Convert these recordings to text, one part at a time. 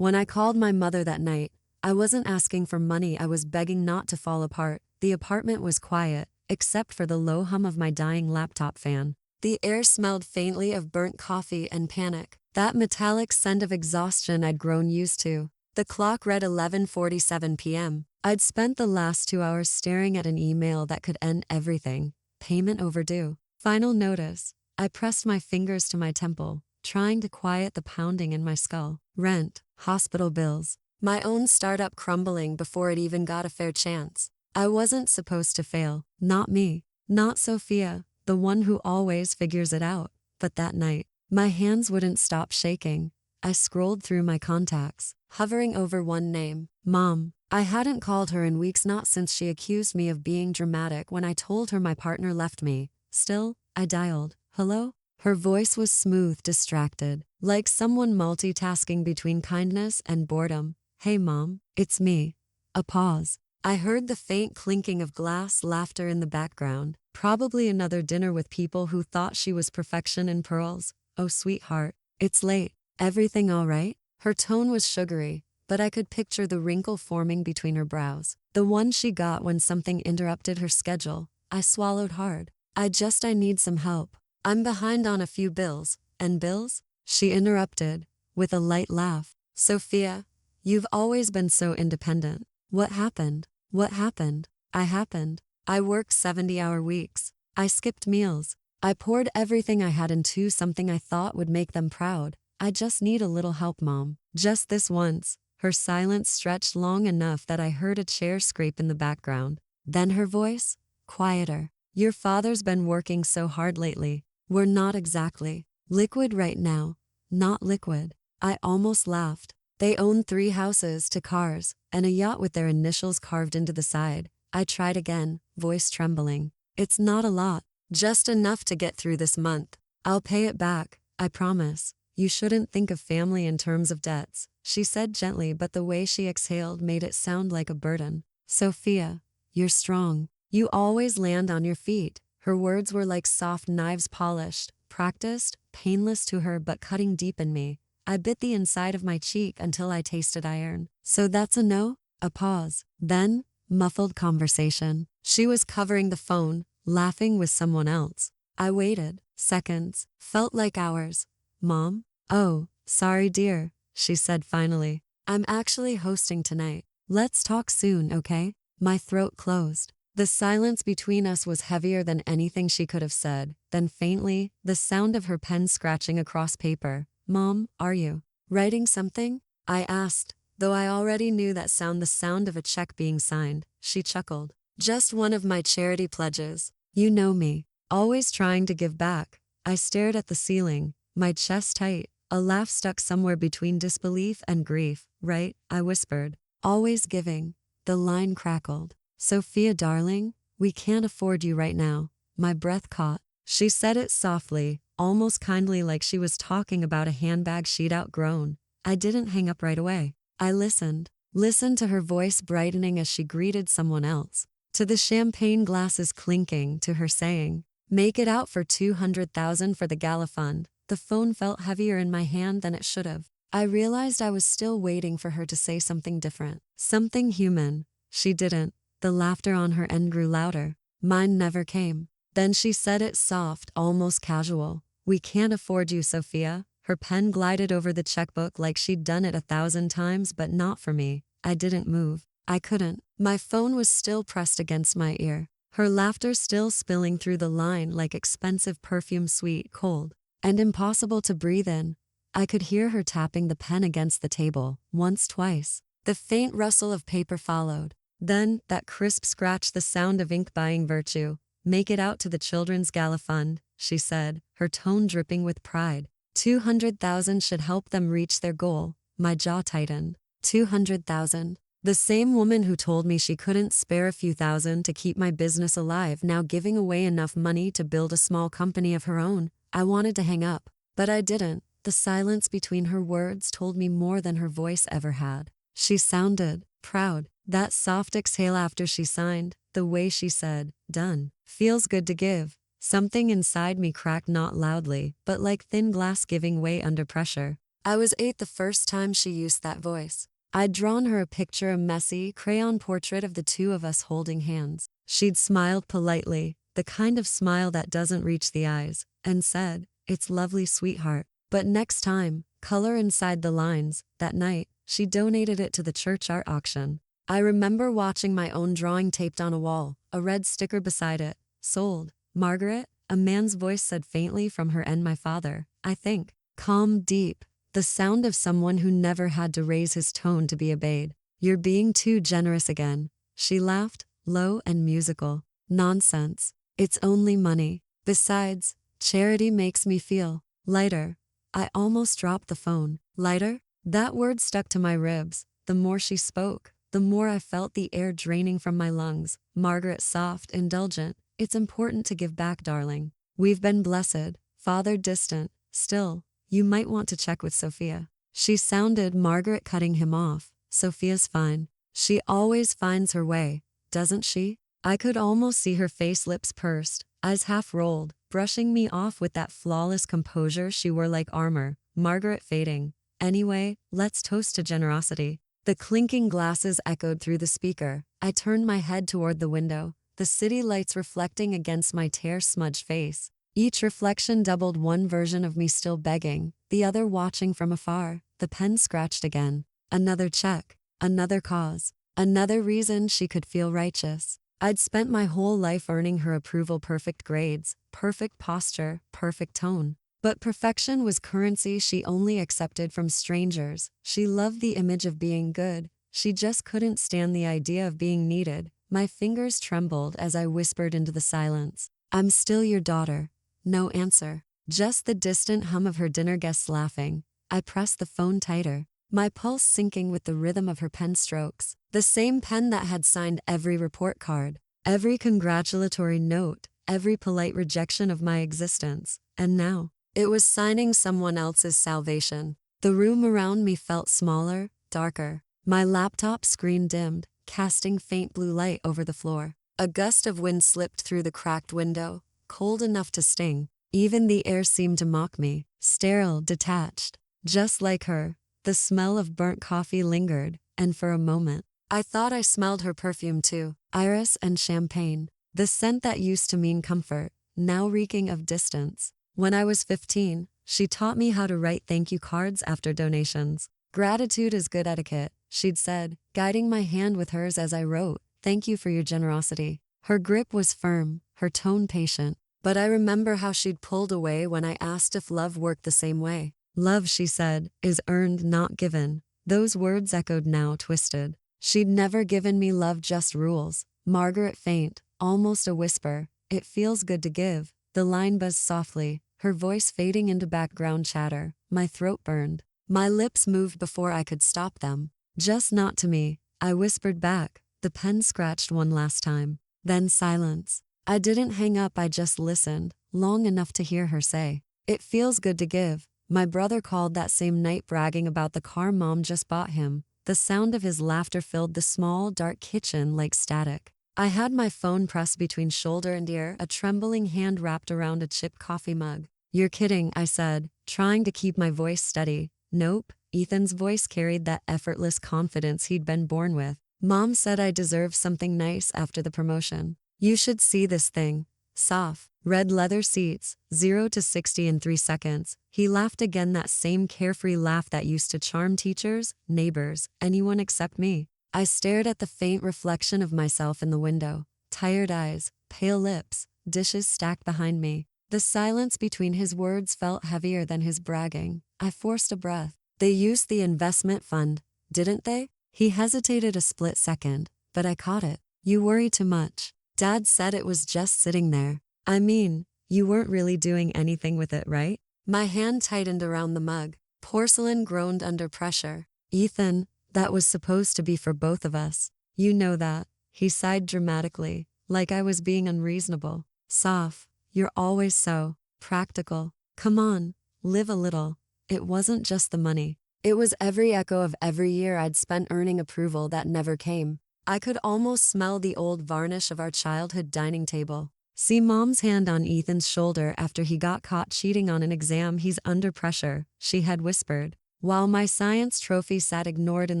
When I called my mother that night, I wasn't asking for money, I was begging not to fall apart. The apartment was quiet, except for the low hum of my dying laptop fan. The air smelled faintly of burnt coffee and panic, that metallic scent of exhaustion I'd grown used to. The clock read 11:47 p.m. I'd spent the last 2 hours staring at an email that could end everything. Payment overdue. Final notice. I pressed my fingers to my temple, trying to quiet the pounding in my skull. Rent, hospital bills, my own startup crumbling before it even got a fair chance. I wasn't supposed to fail. Not me. Not Sophia, the one who always figures it out. But that night, my hands wouldn't stop shaking. I scrolled through my contacts, hovering over one name, Mom. I hadn't called her in weeks, not since she accused me of being dramatic when I told her my partner left me. Still, I dialed. Hello? Her voice was smooth, distracted, like someone multitasking between kindness and boredom. Hey Mom, it's me. A pause. I heard the faint clinking of glass, laughter in the background. Probably another dinner with people who thought she was perfection in pearls. Oh sweetheart, it's late. Everything all right? Her tone was sugary, but I could picture the wrinkle forming between her brows. The one she got when something interrupted her schedule. I swallowed hard. I need some help. I'm behind on a few bills. And bills? She interrupted, with a light laugh. Sophia, you've always been so independent. What happened? What happened? I worked 70-hour weeks. I skipped meals. I poured everything I had into something I thought would make them proud. I just need a little help, Mom. Just this once. Her silence stretched long enough that I heard a chair scrape in the background. Then her voice, quieter. Your father's been working so hard lately. We're not exactly liquid right now. Not liquid. I almost laughed. They own 3 houses, 2 cars, and a yacht with their initials carved into the side. I tried again, voice trembling. It's not a lot. Just enough to get through this month. I'll pay it back, I promise. You shouldn't think of family in terms of debts, she said gently, but the way she exhaled made it sound like a burden. Sophia, you're strong. You always land on your feet. Her words were like soft knives, polished, practiced, painless to her but cutting deep in me. I bit the inside of my cheek until I tasted iron. So that's a no? A pause. Then, muffled conversation. She was covering the phone, laughing with someone else. I waited. Seconds. Felt like hours. Mom? Oh, sorry dear, she said finally. I'm actually hosting tonight. Let's talk soon, okay? My throat closed. The silence between us was heavier than anything she could have said. Then faintly, the sound of her pen scratching across paper. Mom, are you writing something? I asked, though I already knew that sound, the sound of a check being signed. She chuckled. Just one of my charity pledges. You know me, always trying to give back. I stared at the ceiling, my chest tight. A laugh stuck somewhere between disbelief and grief. Right, I whispered. Always giving. The line crackled. Sophia darling, we can't afford you right now. My breath caught. She said it softly, almost kindly, like she was talking about a handbag she'd outgrown. I didn't hang up right away. I listened to her voice brightening as she greeted someone else. To the champagne glasses clinking, to her saying, make it out for 200,000 for the gala fund. The phone felt heavier in my hand than it should have. I realized I was still waiting for her to say something different. Something human. She didn't. The laughter on her end grew louder. Mine never came. Then she said it soft, almost casual. We can't afford you, Sophia. Her pen glided over the checkbook like she'd done it 1,000 times, but not for me. I didn't move. I couldn't. My phone was still pressed against my ear. Her laughter still spilling through the line like expensive perfume, sweet, cold, and impossible to breathe in. I could hear her tapping the pen against the table, once, twice. The faint rustle of paper followed. Then, that crisp scratch, the sound of ink buying virtue. Make it out to the Children's Gala Fund, she said, her tone dripping with pride. 200,000 should help them reach their goal. My jaw tightened. 200,000. The same woman who told me she couldn't spare a few thousand to keep my business alive, now giving away enough money to build a small company of her own. I wanted to hang up, but I didn't. The silence between her words told me more than her voice ever had. She sounded proud. That soft exhale after she signed, the way she said, done. Feels good to give. Something inside me cracked, not loudly, but like thin glass giving way under pressure. I was 8 the first time she used that voice. I'd drawn her a picture, a messy, crayon portrait of the two of us holding hands. She'd smiled politely, the kind of smile that doesn't reach the eyes, and said, "It's lovely, sweetheart." But next time, color inside the lines. That night, she donated it to the church art auction. I remember watching my own drawing taped on a wall, a red sticker beside it. Sold. Margaret, a man's voice said faintly from her and my father, I think. Calm, deep. The sound of someone who never had to raise his tone to be obeyed. "You're being too generous again." She laughed, low and musical. "Nonsense. It's only money. Besides, charity makes me feel lighter." I almost dropped the phone. Lighter? That word stuck to my ribs. The more she spoke, the more I felt the air draining from my lungs. Margaret, soft, indulgent. "It's important to give back, darling. We've been blessed." Father, distant. "Still, you might want to check with Sophia." She sounded. Margaret, cutting him off. "Sophia's fine. She always finds her way, doesn't she?" I could almost see her face, lips pursed, eyes half rolled, brushing me off with that flawless composure she wore like armor. Margaret, fading. "Anyway, let's toast to generosity." The clinking glasses echoed through the speaker. I turned my head toward the window, the city lights reflecting against my tear-smudged face. Each reflection doubled, one version of me still begging, the other watching from afar. The pen scratched again. Another check, another cause, another reason she could feel righteous. I'd spent my whole life earning her approval, perfect grades, perfect posture, perfect tone. But perfection was currency she only accepted from strangers. She loved the image of being good. She just couldn't stand the idea of being needed. My fingers trembled as I whispered into the silence, "I'm still your daughter." No answer. Just the distant hum of her dinner guests laughing. I pressed the phone tighter, my pulse syncing with the rhythm of her pen strokes. The same pen that had signed every report card, every congratulatory note, every polite rejection of my existence. And now, it was signing someone else's salvation. The room around me felt smaller, darker. My laptop screen dimmed, casting faint blue light over the floor. A gust of wind slipped through the cracked window, cold enough to sting. Even the air seemed to mock me, sterile, detached. Just like her, the smell of burnt coffee lingered, and for a moment, I thought I smelled her perfume too. Iris and champagne. The scent that used to mean comfort, now reeking of distance. When I was 15, she taught me how to write thank you cards after donations. "Gratitude is good etiquette," she'd said, guiding my hand with hers as I wrote, "Thank you for your generosity." Her grip was firm, her tone patient. But I remember how she'd pulled away when I asked if love worked the same way. "Love," she said, "is earned, not given." Those words echoed now, twisted. She'd never given me love, just rules. Margaret, faint, almost a whisper, "It feels good to give." The line buzzed softly, her voice fading into background chatter. My throat burned. My lips moved before I could stop them. "Just not to me," I whispered back. The pen scratched one last time. Then silence. I didn't hang up, I just listened, long enough to hear her say, "It feels good to give." My brother called that same night, bragging about the car Mom just bought him. The sound of his laughter filled the small, dark kitchen like static. I had my phone pressed between shoulder and ear, a trembling hand wrapped around a chipped coffee mug. "You're kidding," I said, trying to keep my voice steady. "Nope." Ethan's voice carried that effortless confidence he'd been born with. "Mom said I deserve something nice after the promotion. You should see this thing. Soft, red leather seats, 0 to 60 in 3 seconds. He laughed again, that same carefree laugh that used to charm teachers, neighbors, anyone except me. I stared at the faint reflection of myself in the window. Tired eyes, pale lips, dishes stacked behind me. The silence between his words felt heavier than his bragging. I forced a breath. "They used the investment fund, didn't they?" He hesitated a split second, but I caught it. "You worry too much. Dad said it was just sitting there. I mean, you weren't really doing anything with it, right?" My hand tightened around the mug. Porcelain groaned under pressure. "Ethan, that was supposed to be for both of us. You know that." He sighed dramatically, like I was being unreasonable. "Soph, you're always so practical. Come on, live a little." It wasn't just the money. It was every echo of every year I'd spent earning approval that never came. I could almost smell the old varnish of our childhood dining table. See Mom's hand on Ethan's shoulder after he got caught cheating on an exam. "He's under pressure," she had whispered. while my science trophy sat ignored in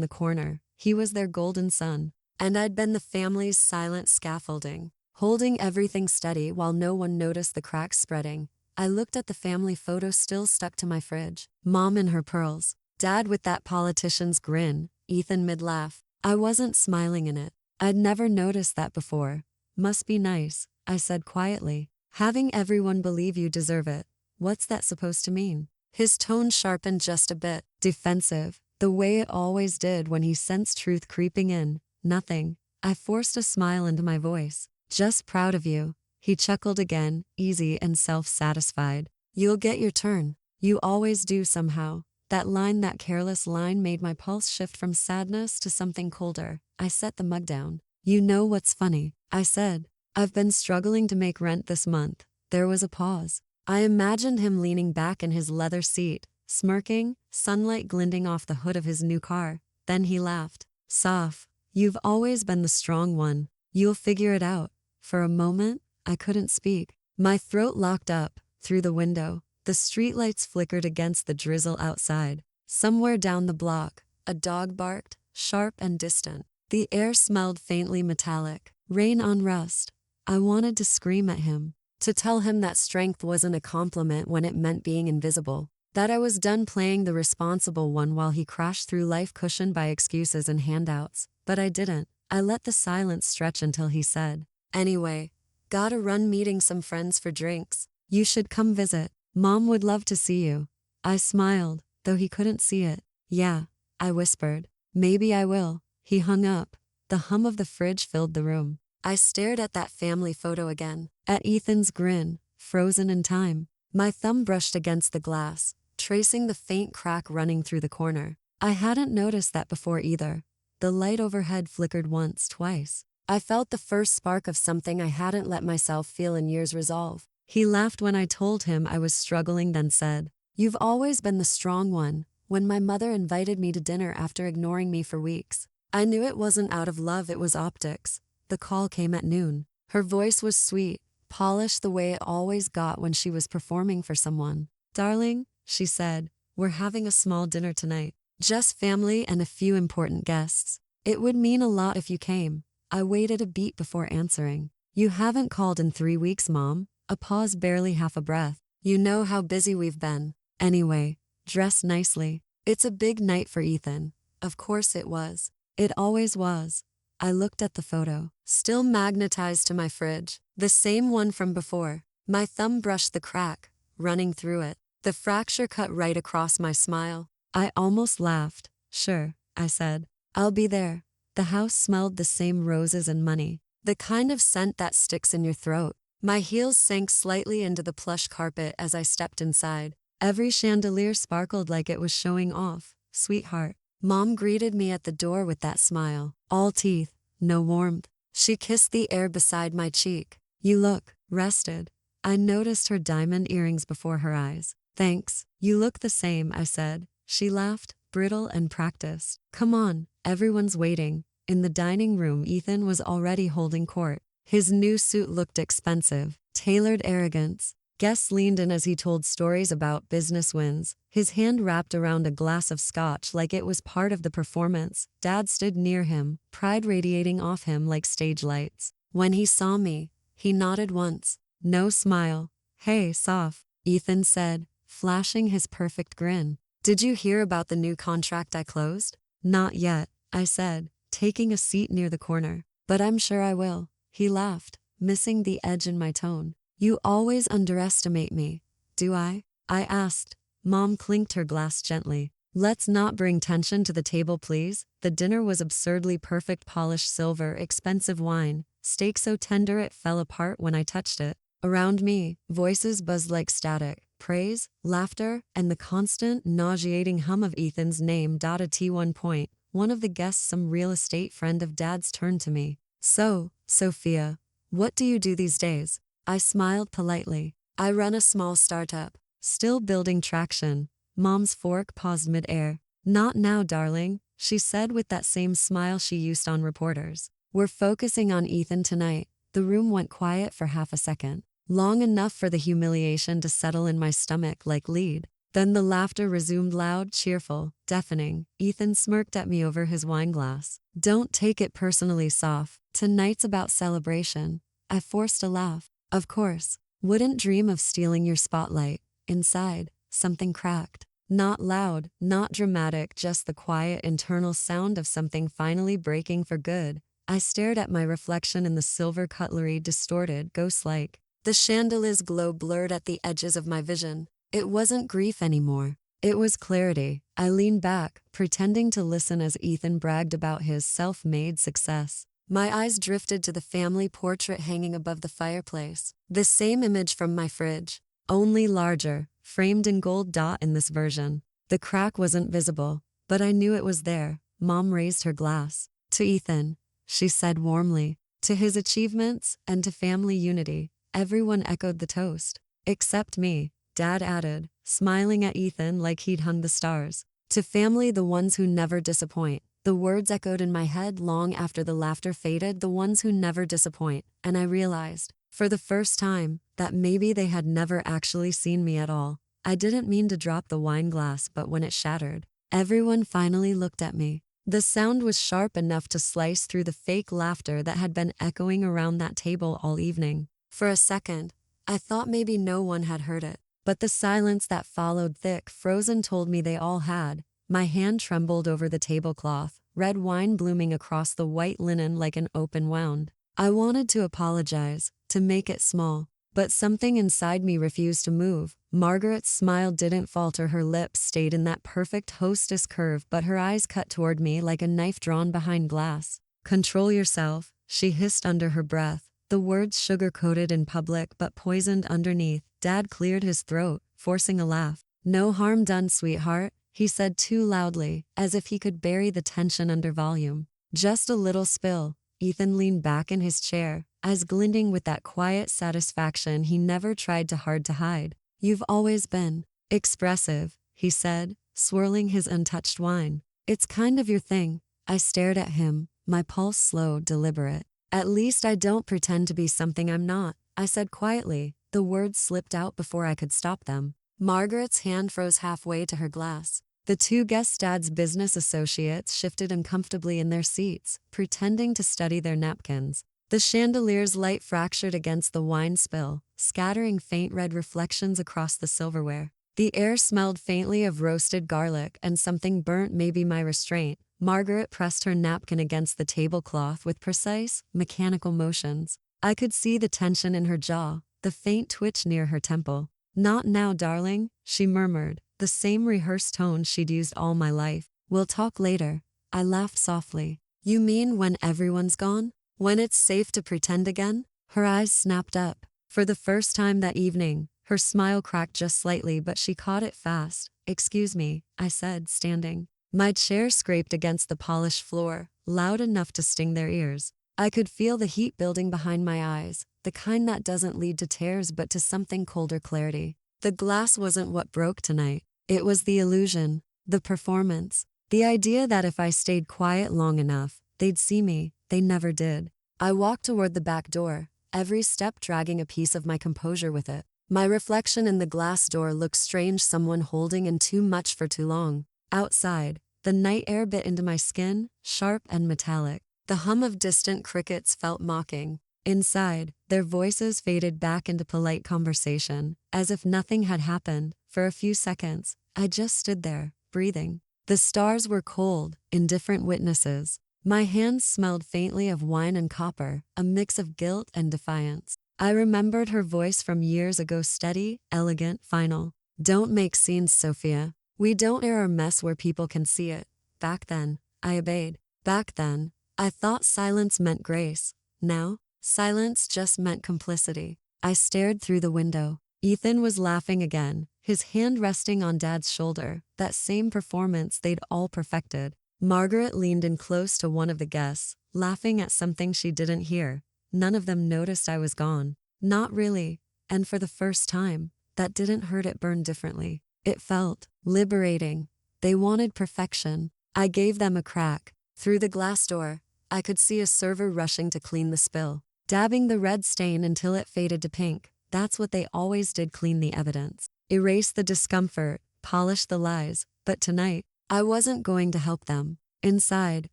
the corner. He was their golden son, and I'd been the family's silent scaffolding, holding everything steady while no one noticed the cracks spreading. I looked at the family photo still stuck to my fridge. Mom in her pearls, Dad with that politician's grin, Ethan mid-laugh. I wasn't smiling in it. I'd never noticed that before. Must be nice, I said quietly. Having everyone believe you deserve it. What's that supposed to mean? His tone sharpened just a bit, defensive, the way it always did when he sensed truth creeping in. Nothing. I forced a smile into my voice. Just proud of you. He chuckled again, easy and self-satisfied. You'll get your turn. You always do somehow. That careless line made my pulse shift from sadness to something colder. I set the mug down. You know what's funny? I said. I've been struggling to make rent this month. There was a pause. I imagined him leaning back in his leather seat, smirking, sunlight glinting off the hood of his new car. Then he laughed. Soph, you've always been the strong one. You'll figure it out. For a moment, I couldn't speak. My throat locked up. Through the window, the streetlights flickered against the drizzle outside. Somewhere down the block, a dog barked, sharp and distant. The air smelled faintly metallic. Rain on rust. I wanted to scream at him, to tell him that strength wasn't a compliment when it meant being invisible, that I was done playing the responsible one while he crashed through life cushioned by excuses and handouts. But I didn't. I let the silence stretch until he said, Anyway, gotta run meeting some friends for drinks. You should come visit. Mom would love to see you. I smiled, though he couldn't see it. Yeah, I whispered. Maybe I will. He hung up. The hum of the fridge filled the room. I stared at that family photo again, at Ethan's grin, frozen in time. My thumb brushed against the glass, tracing the faint crack running through the corner. I hadn't noticed that before either. The light overhead flickered once, twice. I felt the first spark of something I hadn't let myself feel in years resolve. He laughed when I told him I was struggling, then said, You've always been the strong one. When my mother invited me to dinner after ignoring me for weeks, I knew it wasn't out of love, it was optics. The call came at noon. Her voice was sweet, polished the way it always got when she was performing for someone. Darling, she said, we're having a small dinner tonight. Just family and a few important guests. It would mean a lot if you came. I waited a beat before answering. You haven't called in 3 weeks, Mom. A pause, barely half a breath. You know how busy we've been. Anyway, dress nicely. It's a big night for Ethan. Of course it was. It always was. I looked at the photo, still magnetized to my fridge, the same one from before. My thumb brushed the crack, running through it. The fracture cut right across my smile. I almost laughed. Sure, I said. I'll be there. The house smelled the same, roses and money. The kind of scent that sticks in your throat. My heels sank slightly into the plush carpet as I stepped inside. Every chandelier sparkled like it was showing off. Sweetheart. Mom greeted me at the door with that smile. All teeth, no warmth. She kissed the air beside my cheek. You look rested. I noticed her diamond earrings before her eyes. Thanks. You look the same, I said. She laughed, brittle and practiced. Come on, everyone's waiting. In the dining room, Ethan was already holding court. His new suit looked expensive, tailored arrogance. Guests leaned in as he told stories about business wins, his hand wrapped around a glass of scotch like it was part of the performance. Dad stood near him, pride radiating off him like stage lights. When he saw me, he nodded once. No smile. Hey, Soph, Ethan said, flashing his perfect grin. Did you hear about the new contract I closed? Not yet, I said, taking a seat near the corner. But I'm sure I will. He laughed, missing the edge in my tone. You always underestimate me. Do I? I asked. Mom clinked her glass gently. Let's not bring tension to the table, please. The dinner was absurdly perfect, polished silver, expensive wine, steak so tender it fell apart when I touched it. Around me, voices buzzed like static, praise, laughter, and the constant, nauseating hum of Ethan's name. At one point, one of the guests, some real estate friend of Dad's, turned to me. So, Sophia, what do you do these days? I smiled politely. I run a small startup, still building traction. Mom's fork paused mid-air. Not now, darling, she said with that same smile she used on reporters. We're focusing on Ethan tonight. The room went quiet for half a second, long enough for the humiliation to settle in my stomach like lead. Then the laughter resumed, loud, cheerful, deafening. Ethan smirked at me over his wine glass. Don't take it personally, Soph. Tonight's about celebration. I forced a laugh. Of course. Wouldn't dream of stealing your spotlight. Inside, something cracked. Not loud, not dramatic, just the quiet internal sound of something finally breaking for good. I stared at my reflection in the silver cutlery, distorted, ghost-like. The chandelier's glow blurred at the edges of my vision. It wasn't grief anymore. It was clarity. I leaned back, pretending to listen as Ethan bragged about his self-made success. My eyes drifted to the family portrait hanging above the fireplace. The same image from my fridge, only larger, framed in gold dot in this version. The crack wasn't visible, but I knew it was there. Mom raised her glass. To Ethan, she said warmly. To his achievements and to family unity. Everyone echoed the toast. Except me, Dad added, smiling at Ethan like he'd hung the stars. To family, the ones who never disappoint. The words echoed in my head long after the laughter faded, the ones who never disappoint, and I realized, for the first time, that maybe they had never actually seen me at all. I didn't mean to drop the wine glass, but when it shattered, everyone finally looked at me. The sound was sharp enough to slice through the fake laughter that had been echoing around that table all evening. For a second, I thought maybe no one had heard it, but the silence that followed, thick, frozen, told me they all had. My hand trembled over the tablecloth, red wine blooming across the white linen like an open wound. I wanted to apologize, to make it small, but something inside me refused to move. Margaret's smile didn't falter, her lips stayed in that perfect hostess curve, but her eyes cut toward me like a knife drawn behind glass. Control yourself, she hissed under her breath, the words sugar-coated in public but poisoned underneath. Dad cleared his throat, forcing a laugh. No harm done, sweetheart, he said too loudly, as if he could bury the tension under volume. Just a little spill. Ethan leaned back in his chair, eyes glinting with that quiet satisfaction he never tried too hard to hide. You've always been expressive, he said, swirling his untouched wine. It's kind of your thing. I stared at him, my pulse slow, deliberate. At least I don't pretend to be something I'm not, I said quietly. The words slipped out before I could stop them. Margaret's hand froze halfway to her glass. The two guest Dad's business associates shifted uncomfortably in their seats, pretending to study their napkins. The chandelier's light fractured against the wine spill, scattering faint red reflections across the silverware. The air smelled faintly of roasted garlic and something burnt, maybe my restraint. Margaret pressed her napkin against the tablecloth with precise, mechanical motions. I could see the tension in her jaw, the faint twitch near her temple. Not now, darling, she murmured, the same rehearsed tone she'd used all my life. We'll talk later. I laughed softly. You mean when everyone's gone? When it's safe to pretend again? Her eyes snapped up. For the first time that evening, her smile cracked just slightly, but she caught it fast. Excuse me, I said, standing. My chair scraped against the polished floor, loud enough to sting their ears. I could feel the heat building behind my eyes, the kind that doesn't lead to tears but to something colder, clarity. The glass wasn't what broke tonight. It was the illusion, the performance, the idea that if I stayed quiet long enough, they'd see me. They never did. I walked toward the back door, every step dragging a piece of my composure with it. My reflection in the glass door looked strange, someone holding in too much for too long. Outside, the night air bit into my skin, sharp and metallic. The hum of distant crickets felt mocking. Inside, their voices faded back into polite conversation, as if nothing had happened. For a few seconds, I just stood there, breathing. The stars were cold, indifferent witnesses. My hands smelled faintly of wine and copper, a mix of guilt and defiance. I remembered her voice from years ago, steady, elegant, final. Don't make scenes, Sophia. We don't air our mess where people can see it. Back then, I obeyed. Back then, I thought silence meant grace. Now, silence just meant complicity. I stared through the window. Ethan was laughing again, his hand resting on Dad's shoulder, that same performance they'd all perfected. Margaret leaned in close to one of the guests, laughing at something she didn't hear. None of them noticed I was gone. Not really. And for the first time, that didn't hurt, it burned differently. It felt liberating. They wanted perfection. I gave them a crack. Through the glass door, I could see a server rushing to clean the spill, dabbing the red stain until it faded to pink. That's what they always did, clean the evidence. Erase the discomfort, polish the lies, but tonight, I wasn't going to help them. Inside,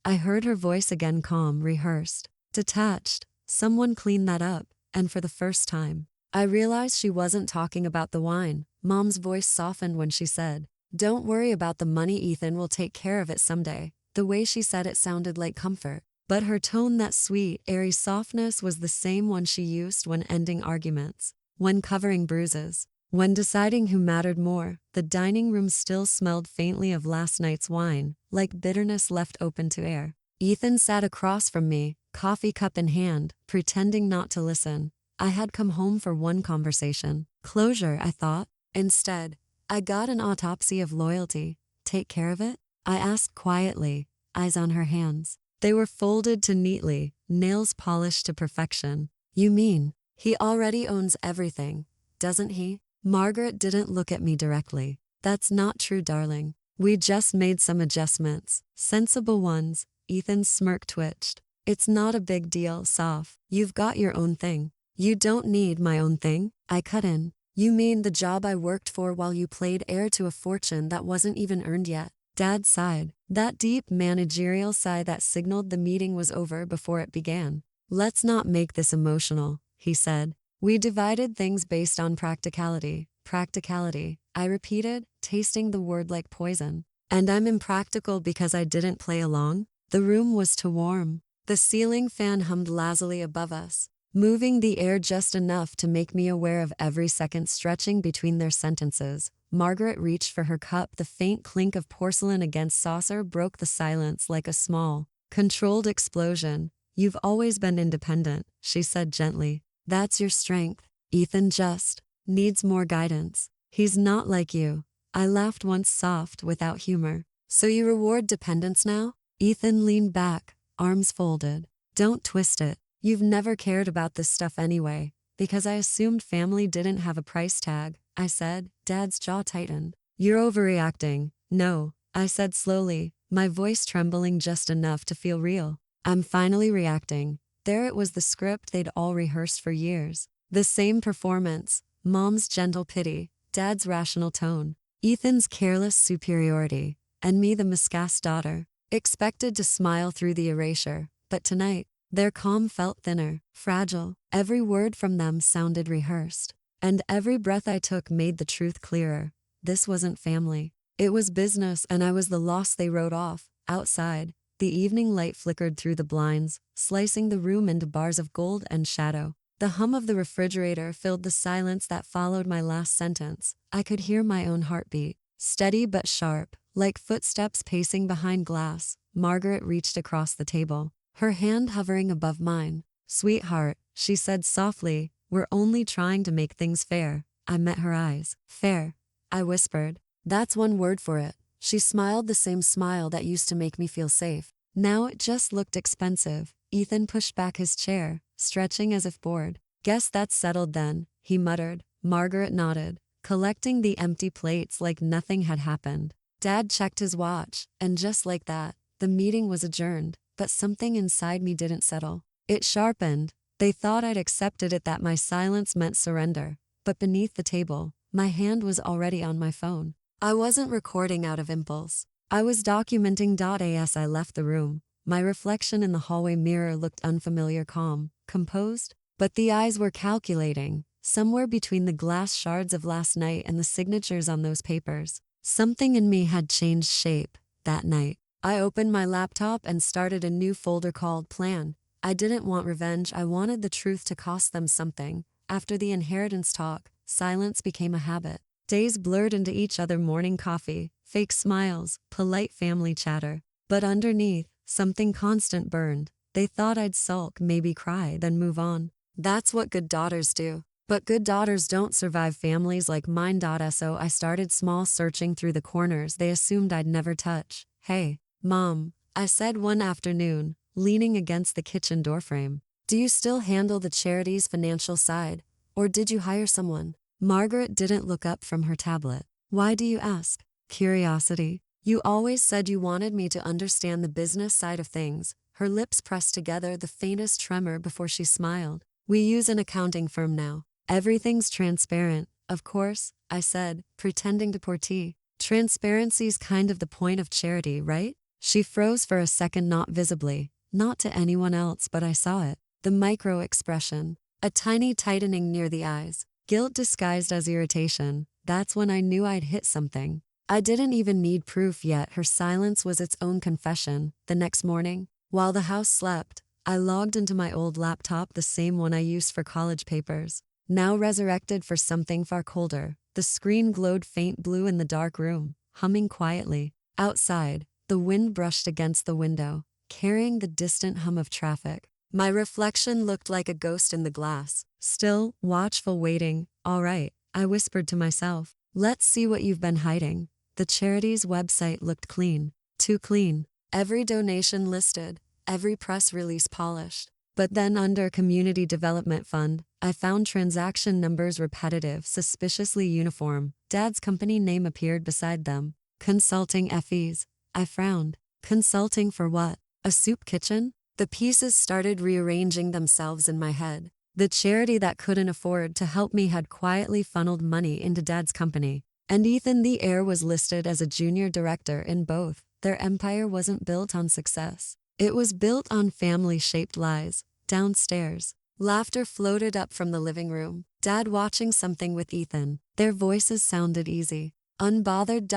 I heard her voice again, calm, rehearsed, detached. Someone clean that up, and for the first time, I realized she wasn't talking about the wine. Mom's voice softened when she said, "Don't worry about the money, Ethan will take care of it someday." The way she said it sounded like comfort, but her tone, that sweet, airy softness, was the same one she used when ending arguments, when covering bruises, when deciding who mattered more. The dining room still smelled faintly of last night's wine, like bitterness left open to air. Ethan sat across from me, coffee cup in hand, pretending not to listen. I had come home for one conversation. Closure, I thought. Instead, I got an autopsy of loyalty. Take care of it? I asked quietly, eyes on her hands. They were folded too neatly, nails polished to perfection. You mean, he already owns everything, doesn't he? Margaret didn't look at me directly. That's not true, darling. We just made some adjustments. Sensible ones. Ethan's smirk twitched. It's not a big deal, Soph. You've got your own thing. You don't need my own thing. I cut in. You mean the job I worked for while you played heir to a fortune that wasn't even earned yet? Dad sighed. That deep managerial sigh that signaled the meeting was over before it began. Let's not make this emotional, he said. We divided things based on practicality. Practicality, I repeated, tasting the word like poison. And I'm impractical because I didn't play along? The room was too warm. The ceiling fan hummed lazily above us, moving the air just enough to make me aware of every second stretching between their sentences. Margaret reached for her cup. The faint clink of porcelain against saucer broke the silence like a small, controlled explosion. You've always been independent, she said gently. That's your strength. Ethan just needs more guidance. He's not like you. I laughed once, soft, without humor. So you reward dependence now? Ethan leaned back, arms folded. Don't twist it. You've never cared about this stuff anyway. Because I assumed family didn't have a price tag, I said. Dad's jaw tightened. You're overreacting. No, I said slowly, my voice trembling just enough to feel real. I'm finally reacting. There it was, the script they'd all rehearsed for years. The same performance. Mom's gentle pity, Dad's rational tone, Ethan's careless superiority, and me, the miscast daughter, expected to smile through the erasure. But tonight, their calm felt thinner, fragile. Every word from them sounded rehearsed, and every breath I took made the truth clearer. This wasn't family. It was business, and I was the loss they wrote off. Outside, the evening light flickered through the blinds, slicing the room into bars of gold and shadow. The hum of the refrigerator filled the silence that followed my last sentence. I could hear my own heartbeat, steady but sharp, like footsteps pacing behind glass. Margaret reached across the table, her hand hovering above mine. Sweetheart, she said softly, we're only trying to make things fair. I met her eyes. Fair, I whispered. That's one word for it. She smiled, the same smile that used to make me feel safe. Now it just looked expensive. Ethan pushed back his chair, stretching as if bored. Guess that's settled then, he muttered. Margaret nodded, collecting the empty plates like nothing had happened. Dad checked his watch, and just like that, the meeting was adjourned. But something inside me didn't settle. It sharpened. They thought I'd accepted it, that my silence meant surrender. But beneath the table, my hand was already on my phone. I wasn't recording out of impulse. I was documenting. As I left the room, my reflection in the hallway mirror looked unfamiliar, calm, composed, but the eyes were calculating. Somewhere between the glass shards of last night and the signatures on those papers, something in me had changed shape. That night, I opened my laptop and started a new folder called Plan. I didn't want revenge, I wanted the truth to cost them something. After the inheritance talk, silence became a habit. Days blurred into each other, morning coffee, fake smiles, polite family chatter. But underneath, something constant burned. They thought I'd sulk, maybe cry, then move on. That's what good daughters do. But good daughters don't survive families like mine. So I started small, searching through the corners they assumed I'd never touch. Hey, Mom, I said one afternoon, leaning against the kitchen doorframe. Do you still handle the charity's financial side? Or did you hire someone? Margaret didn't look up from her tablet. Why do you ask? Curiosity. You always said you wanted me to understand the business side of things. Her lips pressed together, the faintest tremor before she smiled. We use an accounting firm now. Everything's transparent. Of course, I said, pretending to pour tea. Transparency's kind of the point of charity, right? She froze for a second, not visibly, not to anyone else, but I saw it. The micro expression. A tiny tightening near the eyes. Guilt disguised as irritation. That's when I knew I'd hit something. I didn't even need proof yet. Her silence was its own confession. The next morning, while the house slept, I logged into my old laptop, the same one I used for college papers. Now resurrected for something far colder. The screen glowed faint blue in the dark room, humming quietly. Outside, the wind brushed against the window, carrying the distant hum of traffic. My reflection looked like a ghost in the glass, still, watchful, waiting. All right, I whispered to myself. Let's see what you've been hiding. The charity's website looked clean. Too clean. Every donation listed, every press release polished. But then under Community Development Fund, I found transaction numbers repetitive, suspiciously uniform. Dad's company name appeared beside them. Consulting FEs. I frowned. Consulting for what? A soup kitchen? The pieces started rearranging themselves in my head. The charity that couldn't afford to help me had quietly funneled money into Dad's company. And Ethan the heir was listed as a junior director in both. Their empire wasn't built on success. It was built on family-shaped lies. Downstairs, laughter floated up from the living room. Dad watching something with Ethan. Their voices sounded easy. Unbothered.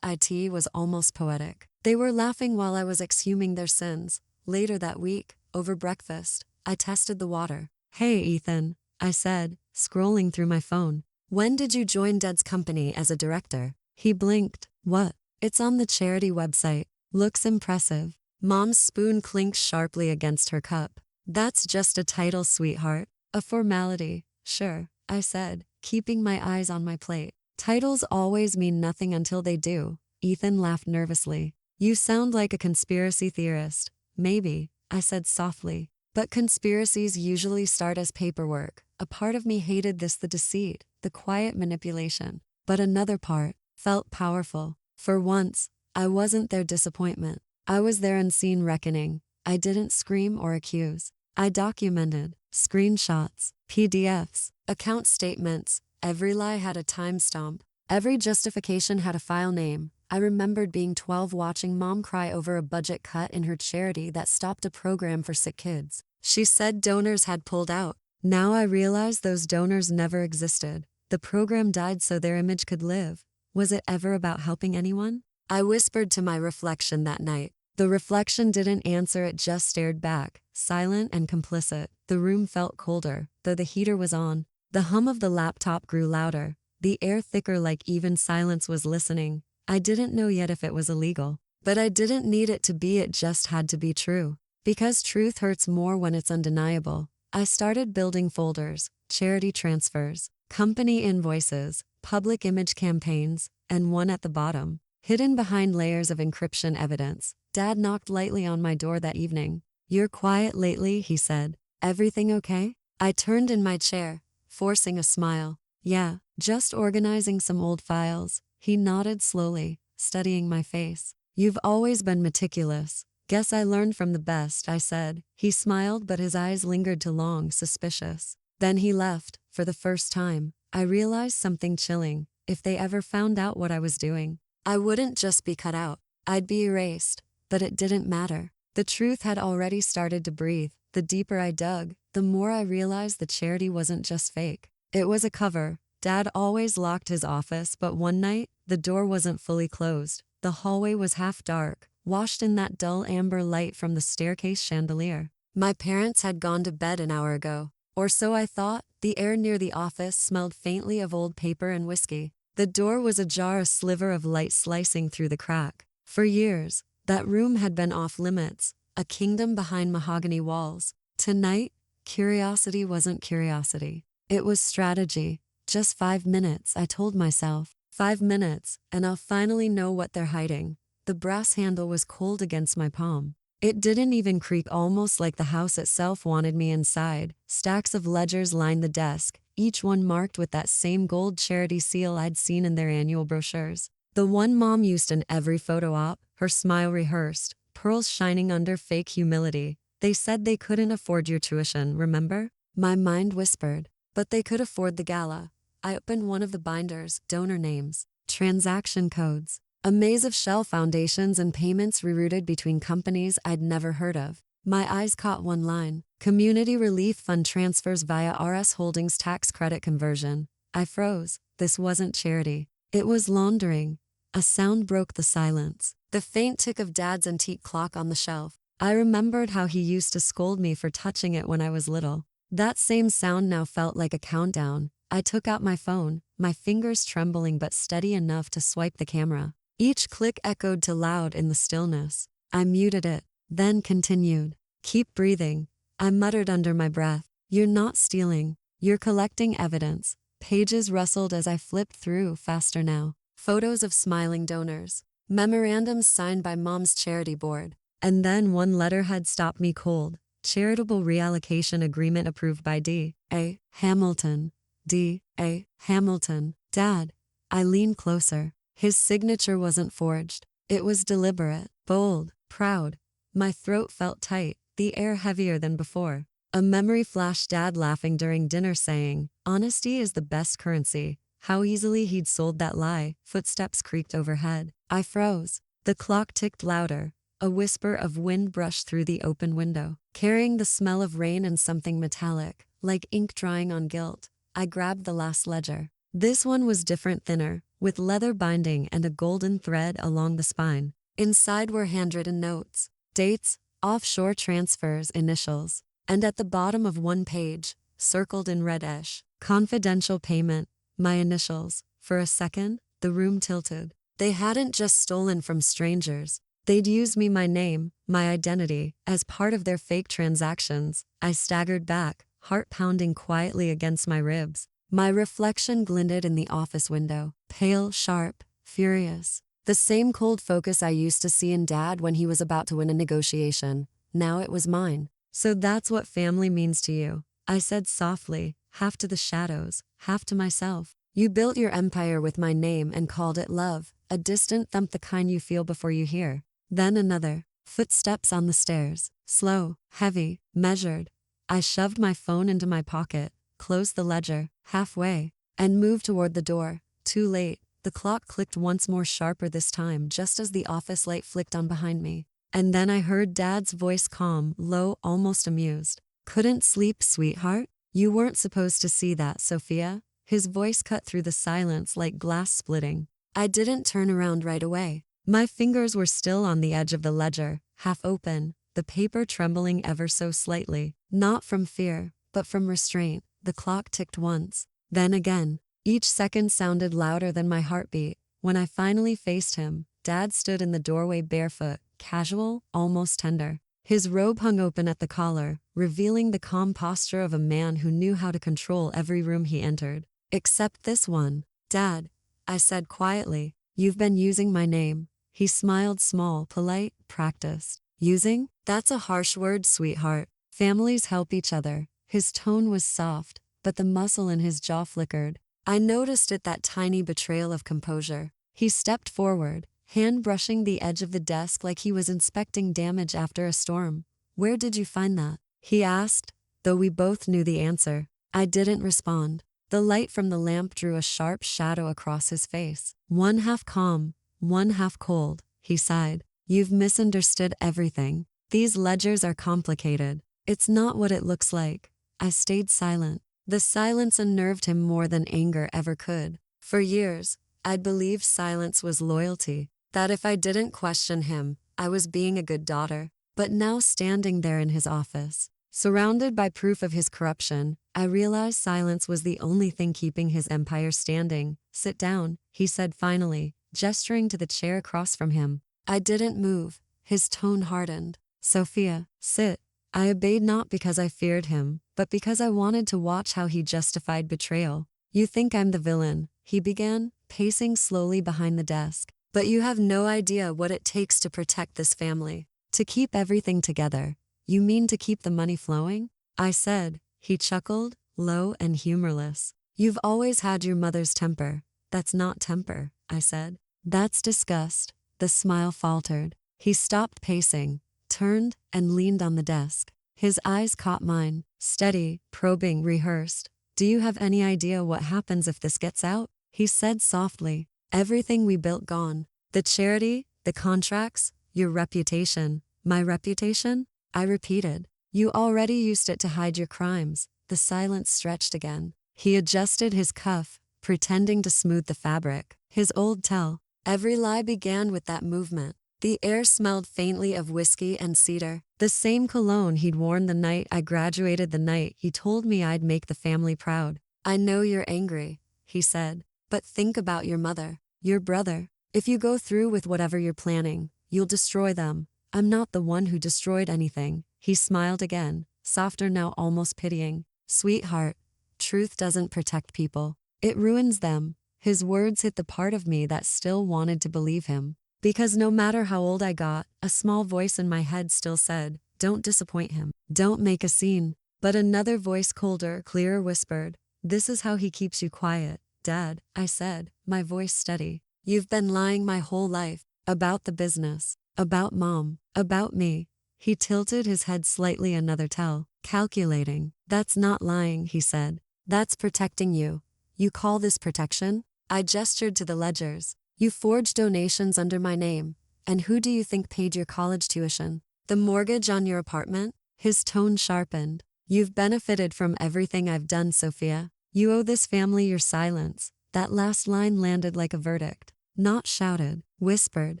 It was almost poetic. They were laughing while I was exhuming their sins. Later that week, over breakfast, I tested the water. Hey Ethan, I said, scrolling through my phone. When did you join Dad's company as a director? He blinked. What? It's on the charity website. Looks impressive. Mom's spoon clinked sharply against her cup. That's just a title, sweetheart. A formality. Sure, I said, keeping my eyes on my plate. Titles always mean nothing until they do. Ethan laughed nervously. You sound like a conspiracy theorist. Maybe, I said softly. But conspiracies usually start as paperwork. A part of me hated this, the deceit, the quiet manipulation. But another part felt powerful. For once, I wasn't their disappointment. I was their unseen reckoning. I didn't scream or accuse. I documented. Screenshots, PDFs, account statements. Every lie had a timestamp. Every justification had a file name. I remembered being 12 watching Mom cry over a budget cut in her charity that stopped a program for sick kids. She said donors had pulled out. Now I realized those donors never existed. The program died so their image could live. Was it ever about helping anyone? I whispered to my reflection that night. The reflection didn't answer, it just stared back, silent and complicit. The room felt colder, though the heater was on. The hum of the laptop grew louder, the air thicker, like even silence was listening. I didn't know yet if it was illegal, but I didn't need it to be, it just had to be true. Because truth hurts more when it's undeniable. I started building folders, charity transfers, company invoices, public image campaigns, and one at the bottom, hidden behind layers of encryption evidence. Dad knocked lightly on my door that evening. You're quiet lately, he said. Everything okay? I turned in my chair, forcing a smile. Yeah, just organizing some old files. He nodded slowly, studying my face. You've always been meticulous. Guess I learned from the best, I said. He smiled, but his eyes lingered too long, suspicious. Then he left. For the first time, I realized something chilling. If they ever found out what I was doing, I wouldn't just be cut out. I'd be erased. But it didn't matter. The truth had already started to breathe. The deeper I dug, the more I realized the charity wasn't just fake. It was a cover. Dad always locked his office, but one night, the door wasn't fully closed. The hallway was half dark, washed in that dull amber light from the staircase chandelier. My parents had gone to bed an hour ago. Or so I thought. The air near the office smelled faintly of old paper and whiskey. The door was ajar, a sliver of light slicing through the crack. For years, that room had been off limits, a kingdom behind mahogany walls. Tonight, curiosity wasn't curiosity. It was strategy. Just 5 minutes, I told myself. 5 minutes, and I'll finally know what they're hiding. The brass handle was cold against my palm. It didn't even creak, almost like the house itself wanted me inside. Stacks of ledgers lined the desk, each one marked with that same gold charity seal I'd seen in their annual brochures. The one Mom used in every photo op, her smile rehearsed, pearls shining under fake humility. They said they couldn't afford your tuition, remember? My mind whispered, but they could afford the gala. I opened one of the binders, donor names, transaction codes. A maze of shell foundations and payments rerouted between companies I'd never heard of. My eyes caught one line: Community Relief Fund transfers via RS Holdings tax credit conversion. I froze. This wasn't charity. It was laundering. A sound broke the silence. The faint tick of Dad's antique clock on the shelf. I remembered how he used to scold me for touching it when I was little. That same sound now felt like a countdown. I took out my phone, my fingers trembling but steady enough to swipe the camera. Each click echoed too loud in the stillness. I muted it, then continued. Keep breathing. I muttered under my breath. You're not stealing. You're collecting evidence. Pages rustled as I flipped through, faster now. Photos of smiling donors. Memorandums signed by Mom's charity board. And then one letterhead stopped me cold. Charitable reallocation agreement approved by D.A. Hamilton. D.A. Hamilton. Dad. I leaned closer. His signature wasn't forged. It was deliberate, bold, proud. My throat felt tight, the air heavier than before. A memory flashed: Dad laughing during dinner saying, "Honesty is the best currency." How easily he'd sold that lie. Footsteps creaked overhead. I froze. The clock ticked louder. A whisper of wind brushed through the open window, carrying the smell of rain and something metallic, like ink drying on guilt. I grabbed the last ledger. This one was different, thinner, with leather binding and a golden thread along the spine. Inside were handwritten notes, dates, offshore transfers, initials. And at the bottom of one page, circled in red-ish, confidential payment, my initials. For a second, the room tilted. They hadn't just stolen from strangers. They'd used me, my name, my identity, as part of their fake transactions. I staggered back, heart pounding quietly against my ribs. My reflection glinted in the office window, pale, sharp, furious. The same cold focus I used to see in Dad when he was about to win a negotiation. Now it was mine. So that's what family means to you, I said softly, half to the shadows, half to myself. You built your empire with my name and called it love, a distant thump, the kind you feel before you hear. Then another. Footsteps on the stairs, slow, heavy, measured. I shoved my phone into my pocket, closed the ledger, halfway, and moved toward the door. Too late. The clock clicked once more, sharper this time, just as the office light flicked on behind me. And then I heard Dad's voice, calm, low, almost amused. Couldn't sleep, sweetheart? You weren't supposed to see that, Sophia. His voice cut through the silence like glass splitting. I didn't turn around right away. My fingers were still on the edge of the ledger, half open, the paper trembling ever so slightly. Not from fear, but from restraint. The clock ticked once, then again. Each second sounded louder than my heartbeat. When I finally faced him, Dad stood in the doorway, barefoot, casual, almost tender. His robe hung open at the collar, revealing the calm posture of a man who knew how to control every room he entered. Except this one. Dad, I said quietly, you've been using my name. He smiled, small, polite, practiced. Using? That's a harsh word, sweetheart. Families help each other. His tone was soft, but the muscle in his jaw flickered. I noticed it, that tiny betrayal of composure. He stepped forward, hand brushing the edge of the desk like he was inspecting damage after a storm. Where did you find that? He asked, though we both knew the answer. I didn't respond. The light from the lamp drew a sharp shadow across his face. One half calm, one half cold. He sighed. You've misunderstood everything. These ledgers are complicated. It's not what it looks like. I stayed silent. The silence unnerved him more than anger ever could. For years, I'd believed silence was loyalty, that if I didn't question him, I was being a good daughter. But now, standing there in his office, surrounded by proof of his corruption, I realized silence was the only thing keeping his empire standing. Sit down, he said finally, gesturing to the chair across from him. I didn't move. His tone hardened. Sophia, sit. I obeyed, not because I feared him, but because I wanted to watch how he justified betrayal. You think I'm the villain, he began, pacing slowly behind the desk. But you have no idea what it takes to protect this family, to keep everything together. You mean to keep the money flowing? I said. He chuckled, low and humorless. You've always had your mother's temper. That's not temper, I said. That's disgust. The smile faltered. He stopped pacing, turned, and leaned on the desk. His eyes caught mine, steady, probing, rehearsed. Do you have any idea what happens if this gets out? He said softly. Everything we built gone. The charity, the contracts, your reputation. My reputation? I repeated. You already used it to hide your crimes. The silence stretched again. He adjusted his cuff, pretending to smooth the fabric. His old tell. Every lie began with that movement. The air smelled faintly of whiskey and cedar. The same cologne he'd worn the night I graduated, the night he told me I'd make the family proud. I know you're angry, he said, but think about your mother, your brother. If you go through with whatever you're planning, you'll destroy them. I'm not the one who destroyed anything. He smiled again, softer now, almost pitying. Sweetheart, truth doesn't protect people. It ruins them. His words hit the part of me that still wanted to believe him. Because no matter how old I got, a small voice in my head still said, don't disappoint him. Don't make a scene. But another voice, colder, clearer, whispered, this is how he keeps you quiet. Dad, I said, my voice steady. You've been lying my whole life. About the business. About Mom. About me. He tilted his head slightly, another tell. Calculating. That's not lying, he said. That's protecting you. You call this protection? I gestured to the ledgers. You forged donations under my name. And who do you think paid your college tuition? The mortgage on your apartment? His tone sharpened. You've benefited from everything I've done, Sophia. You owe this family your silence. That last line landed like a verdict. Not shouted, whispered,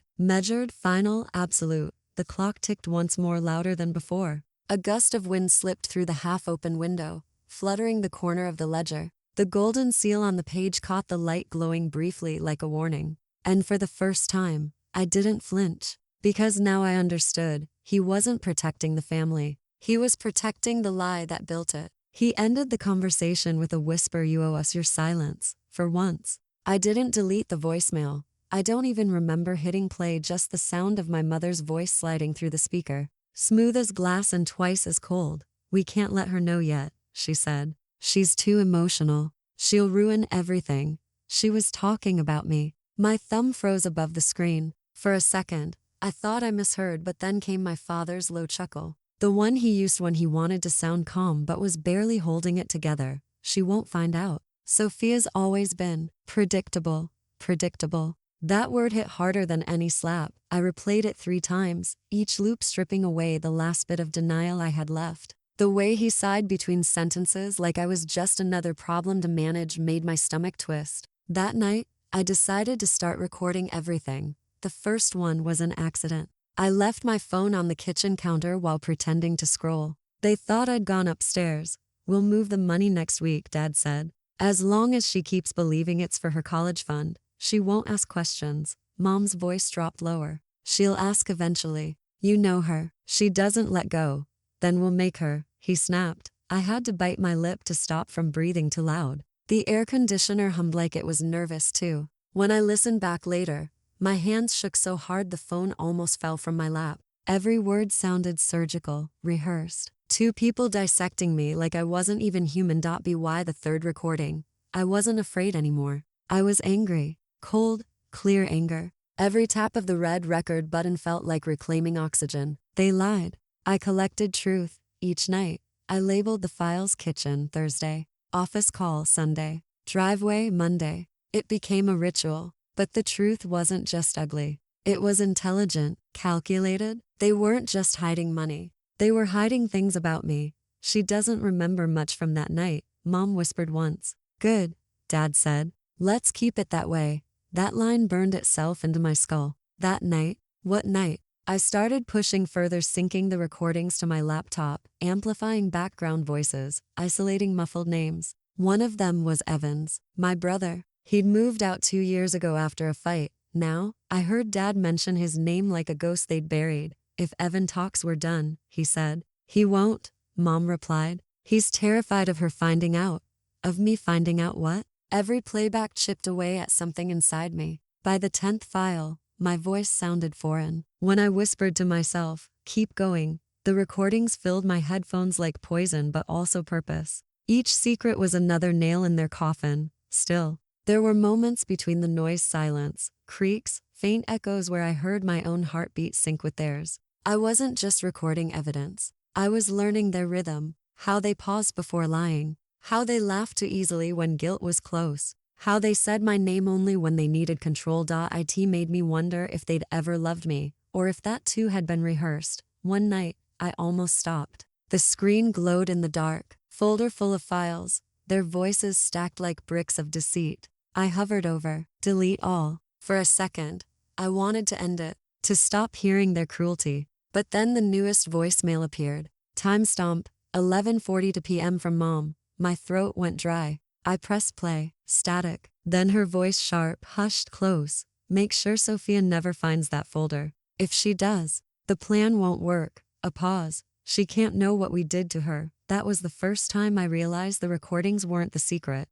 measured, final, absolute. The clock ticked once more, louder than before. A gust of wind slipped through the half-open window, fluttering the corner of the ledger. The golden seal on the page caught the light, glowing briefly like a warning. And for the first time, I didn't flinch. Because now I understood, he wasn't protecting the family. He was protecting the lie that built it. He ended the conversation with a whisper, you owe us your silence. For once, I didn't delete the voicemail. I don't even remember hitting play, just the sound of my mother's voice sliding through the speaker. Smooth as glass and twice as cold. We can't let her know yet, she said. She's too emotional. She'll ruin everything. She was talking about me. My thumb froze above the screen. For a second, I thought I misheard, but then came my father's low chuckle. The one he used when he wanted to sound calm but was barely holding it together. She won't find out. Sophia's always been predictable. Predictable. That word hit harder than any slap. I replayed it 3 times, each loop stripping away the last bit of denial I had left. The way he sighed between sentences like I was just another problem to manage made my stomach twist. That night, I decided to start recording everything. The first one was an accident. I left my phone on the kitchen counter while pretending to scroll. They thought I'd gone upstairs. We'll move the money next week, Dad said. As long as she keeps believing it's for her college fund, she won't ask questions. Mom's voice dropped lower. She'll ask eventually. You know her. She doesn't let go. Then we'll make her, he snapped. I had to bite my lip to stop from breathing too loud. The air conditioner hummed like it was nervous too. When I listened back later, my hands shook so hard the phone almost fell from my lap. Every word sounded surgical, rehearsed. 2 people dissecting me like I wasn't even human. By the third recording, I wasn't afraid anymore. I was angry. Cold, clear anger. Every tap of the red record button felt like reclaiming oxygen. They lied. I collected truth. Each night, I labeled the files: kitchen, Thursday. Office call, Sunday. Driveway, Monday. It became a ritual. But the truth wasn't just ugly. It was intelligent, calculated. They weren't just hiding money. They were hiding things about me. She doesn't remember much from that night, Mom whispered once. Good, Dad said. Let's keep it that way. That line burned itself into my skull. That night, what night? I started pushing further, syncing the recordings to my laptop, amplifying background voices, isolating muffled names. One of them was Evan's, my brother. He'd moved out 2 years ago after a fight. Now, I heard Dad mention his name like a ghost they'd buried. If Evan talks, we're done, he said. He won't, Mom replied. He's terrified of her finding out. Of me finding out what? Every playback chipped away at something inside me. By the 10th file, my voice sounded foreign. When I whispered to myself, keep going, the recordings filled my headphones like poison but also purpose. Each secret was another nail in their coffin. Still, there were moments between the noise, silence, creaks, faint echoes where I heard my own heartbeat sync with theirs. I wasn't just recording evidence. I was learning their rhythm, how they paused before lying, how they laughed too easily when guilt was close, How they said my name only when they needed control. It made me wonder if they'd ever loved me, or if that too had been rehearsed. One night, I almost stopped. The screen glowed in the dark, folder full of files, their voices stacked like bricks of deceit. I hovered over, delete all. For a second, I wanted to end it, to stop hearing their cruelty. But then the newest voicemail appeared. Timestamp, 11:42 p.m. from Mom. My throat went dry. I pressed play, static. Then her voice sharp, hushed close. Make sure Sophia never finds that folder. If she does, the plan won't work. A pause. She can't know what we did to her. That was the first time I realized the recordings weren't the secret.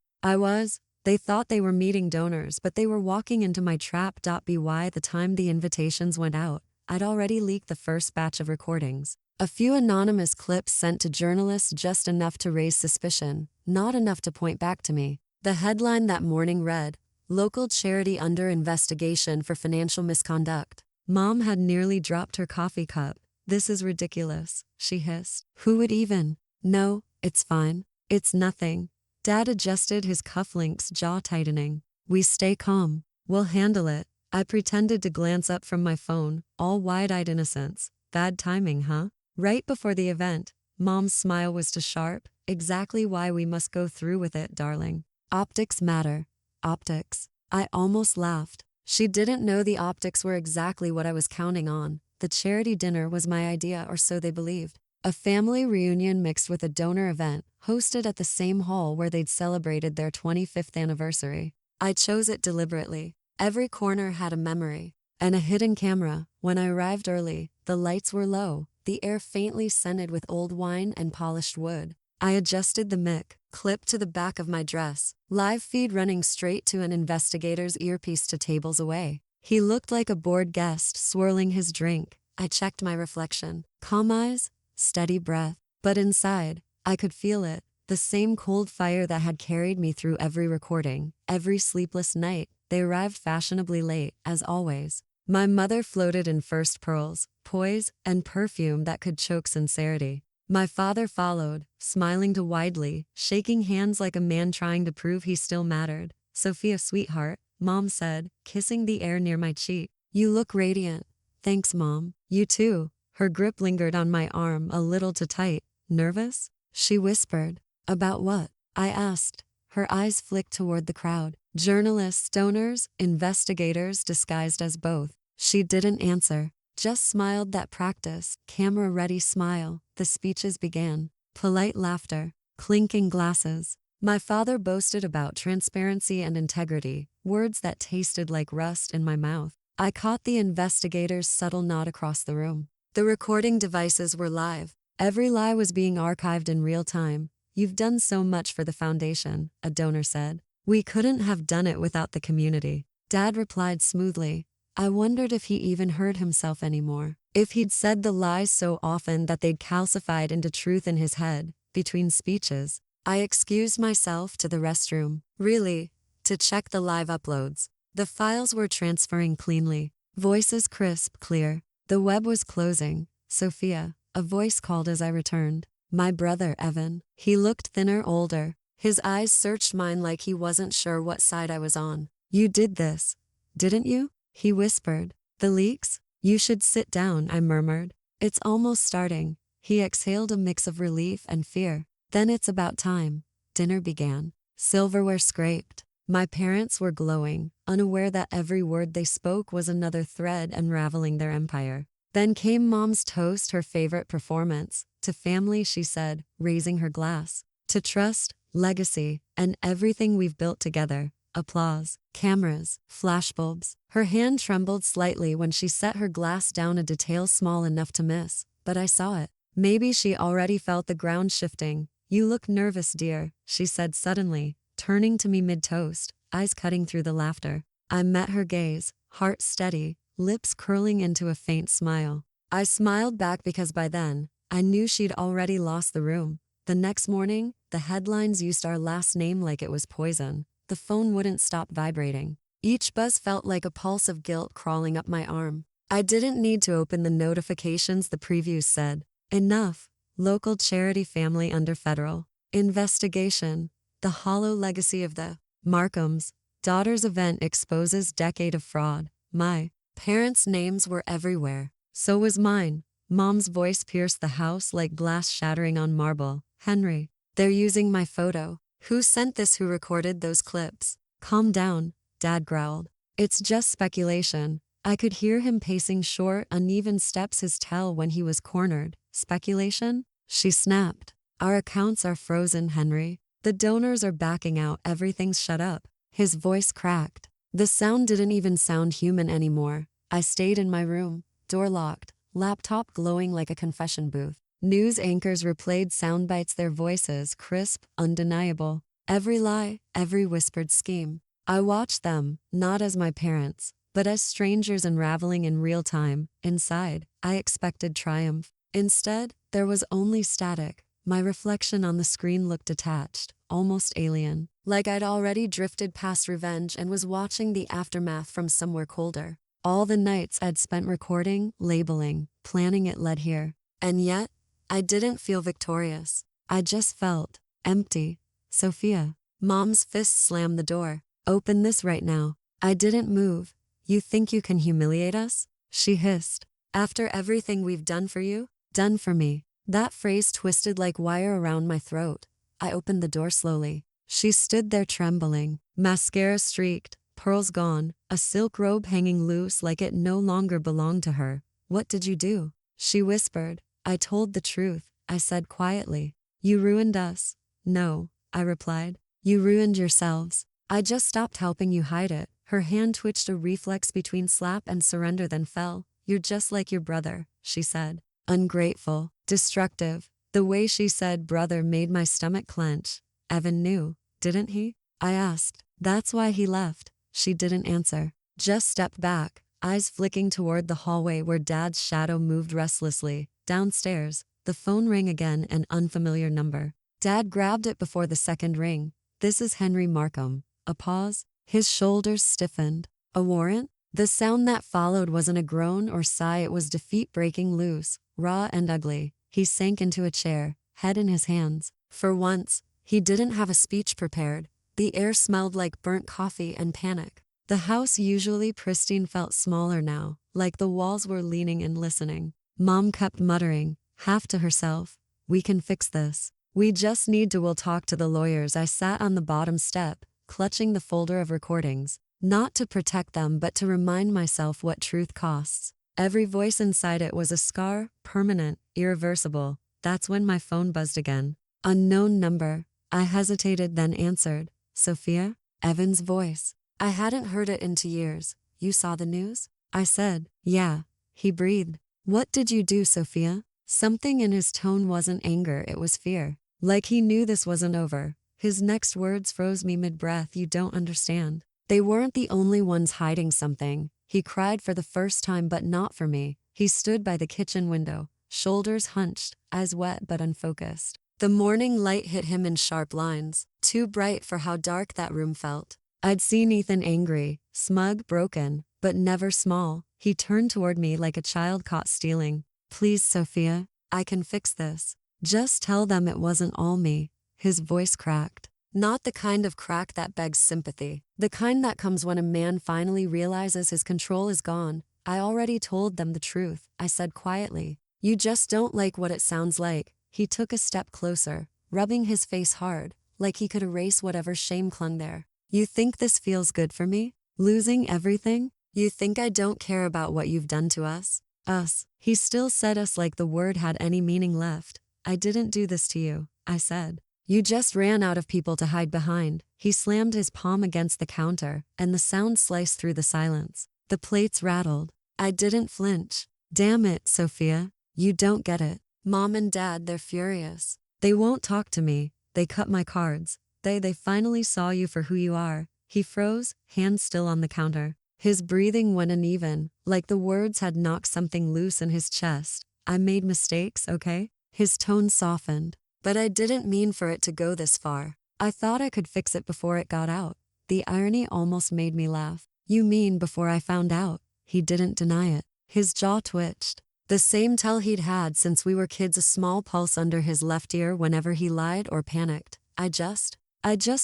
They thought they were meeting donors, but they were walking into my trap. By the time the invitations went out, I'd already leaked the first batch of recordings. A few anonymous clips sent to journalists, just enough to raise suspicion, not enough to point back to me. The headline that morning read, "Local charity under investigation for financial misconduct." Mom had nearly dropped her coffee cup. "This is ridiculous," she hissed. "Who would even?" "No, it's fine. It's nothing." Dad adjusted his cufflinks, jaw tightening. "We stay calm. We'll handle it." I pretended to glance up from my phone, all wide-eyed innocence. Bad timing, huh? Right before the event, Mom's smile was too sharp. "Exactly why we must go through with it, darling. Optics matter. Optics." I almost laughed. She didn't know the optics were exactly what I was counting on. The charity dinner was my idea, or so they believed. A family reunion mixed with a donor event, hosted at the same hall where they'd celebrated their 25th anniversary. I chose it deliberately. Every corner had a memory. And a hidden camera. When I arrived early, the lights were low, the air faintly scented with old wine and polished wood. I adjusted the mic, clipped to the back of my dress, live feed running straight to an investigator's earpiece to tables away. He looked like a bored guest, swirling his drink. I checked my reflection. Calm eyes, steady breath. But inside, I could feel it, the same cold fire that had carried me through every recording, every sleepless night. They arrived fashionably late, as always. My mother floated in first pearls, poise, and perfume that could choke sincerity. My father followed, smiling too widely, shaking hands like a man trying to prove he still mattered. "Sophia, sweetheart," Mom said, kissing the air near my cheek. "You look radiant." "Thanks, Mom. You too." Her grip lingered on my arm, a little too tight. "Nervous?" she whispered. "About what?" I asked. Her eyes flicked toward the crowd. Journalists, donors, investigators disguised as both. She didn't answer, just smiled that practiced, camera-ready smile. The speeches began. Polite laughter, clinking glasses. My father boasted about transparency and integrity, words that tasted like rust in my mouth. I caught the investigator's subtle nod across the room. The recording devices were live. Every lie was being archived in real time. "You've done so much for the foundation," a donor said. "We couldn't have done it without the community." Dad replied smoothly. I wondered if he even heard himself anymore. If he'd said the lies so often that they'd calcified into truth in his head, between speeches. I excused myself to the restroom, really, to check the live uploads. The files were transferring cleanly, voices crisp, clear. The web was closing. "Sophia," a voice called as I returned. "My brother, Evan." He looked thinner, older. His eyes searched mine like he wasn't sure what side I was on. "You did this, didn't you?" he whispered. "The leaks? You should sit down," I murmured. "It's almost starting." He exhaled a mix of relief and fear. "Then it's about time." Dinner began. Silverware scraped. My parents were glowing, unaware that every word they spoke was another thread unraveling their empire. Then came Mom's toast, her favorite performance. "To family," she said, raising her glass. "To trust, legacy, and everything we've built together." Applause, cameras, flashbulbs. Her hand trembled slightly when she set her glass down, a detail small enough to miss, but I saw it. Maybe she already felt the ground shifting. "You look nervous, dear," she said suddenly, turning to me mid-toast, eyes cutting through the laughter. I met her gaze, heart steady, lips curling into a faint smile. I smiled back because by then, I knew she'd already lost the room. The next morning, the headlines used our last name like it was poison. The phone wouldn't stop vibrating. Each buzz felt like a pulse of guilt crawling up my arm. I didn't need to open the notifications. The previews said, "Enough. Local charity family under federal investigation. The hollow legacy of the Markhams." Daughter's event exposes decade of fraud. My parents' names were everywhere. So was mine. Mom's voice pierced the house like glass shattering on marble. Henry, they're using my photo. Who sent this? Who recorded those clips? Calm down, Dad growled. It's just speculation. I could hear him pacing short, uneven steps, his tell when he was cornered. Speculation? She snapped. Our accounts are frozen, Henry. The donors are backing out, everything's shut up. His voice cracked. The sound didn't even sound human anymore. I stayed in my room, door locked, laptop glowing like a confession booth. News anchors replayed sound bites, their voices crisp, undeniable. Every lie, every whispered scheme. I watched them, not as my parents, but as strangers unraveling in real time. Inside, I expected triumph. Instead, there was only static. My reflection on the screen looked detached, almost alien, like I'd already drifted past revenge and was watching the aftermath from somewhere colder. All the nights I'd spent recording, labeling, planning it led here. And yet, I didn't feel victorious. I just felt empty. Sophia. Mom's fist slammed the door. Open this right now. I didn't move. You think you can humiliate us? She hissed. After everything we've done for you? Done for me. That phrase twisted like wire around my throat. I opened the door slowly. She stood there trembling. Mascara streaked, pearls gone, a silk robe hanging loose like it no longer belonged to her. What did you do? She whispered. I told the truth, I said quietly. You ruined us. No, I replied. You ruined yourselves. I just stopped helping you hide it. Her hand twitched, a reflex between slap and surrender, then fell. You're just like your brother, she said. Ungrateful, destructive. The way she said brother made my stomach clench. Evan knew, didn't he? I asked. That's why he left. She didn't answer. Just stepped back, eyes flicking toward the hallway where Dad's shadow moved restlessly. Downstairs, the phone rang again, an unfamiliar number. Dad grabbed it before the second ring. This is Henry Markham. A pause. His shoulders stiffened. A warrant? The sound that followed wasn't a groan or sigh, it was defeat breaking loose, raw and ugly. He sank into a chair, head in his hands. For once, he didn't have a speech prepared. The air smelled like burnt coffee and panic. The house, usually pristine, felt smaller now, like the walls were leaning and listening. Mom kept muttering, half to herself, we can fix this. We just need to, we'll talk to the lawyers. I sat on the bottom step, clutching the folder of recordings, not to protect them but to remind myself what truth costs. Every voice inside it was a scar, permanent, irreversible. That's when my phone buzzed again. Unknown number. I hesitated, then answered. Sophia? Evan's voice. I hadn't heard it in 2 years. You saw the news? I said. Yeah. He breathed. What did you do, Sophia? Something in his tone wasn't anger, it was fear. Like he knew this wasn't over. His next words froze me mid-breath. You don't understand. They weren't the only ones hiding something. He cried for the first time, but not for me. He stood by the kitchen window, shoulders hunched, eyes wet but unfocused. The morning light hit him in sharp lines, too bright for how dark that room felt. I'd seen Ethan angry, smug, broken, but never small. He turned toward me like a child caught stealing. Please, Sophia, I can fix this. Just tell them it wasn't all me. His voice cracked. Not the kind of crack that begs sympathy. The kind that comes when a man finally realizes his control is gone. I already told them the truth, I said quietly. You just don't like what it sounds like. He took a step closer, rubbing his face hard, like he could erase whatever shame clung there. You think this feels good for me? Losing everything? You think I don't care about what you've done to us? Us. He still said us like the word had any meaning left. I didn't do this to you, I said. You just ran out of people to hide behind. He slammed his palm against the counter, and the sound sliced through the silence. The plates rattled. I didn't flinch. Damn it, Sophia. You don't get it. Mom and Dad, they're furious. They won't talk to me. They cut my cards. They finally saw you for who you are. He froze, hand still on the counter. His breathing went uneven, like the words had knocked something loose in his chest. I made mistakes, okay? His tone softened. But I didn't mean for it to go this far. I thought I could fix it before it got out. The irony almost made me laugh. You mean before I found out? He didn't deny it. His jaw twitched. The same tell he'd had since we were kids, a small pulse under his left ear whenever he lied or panicked. I just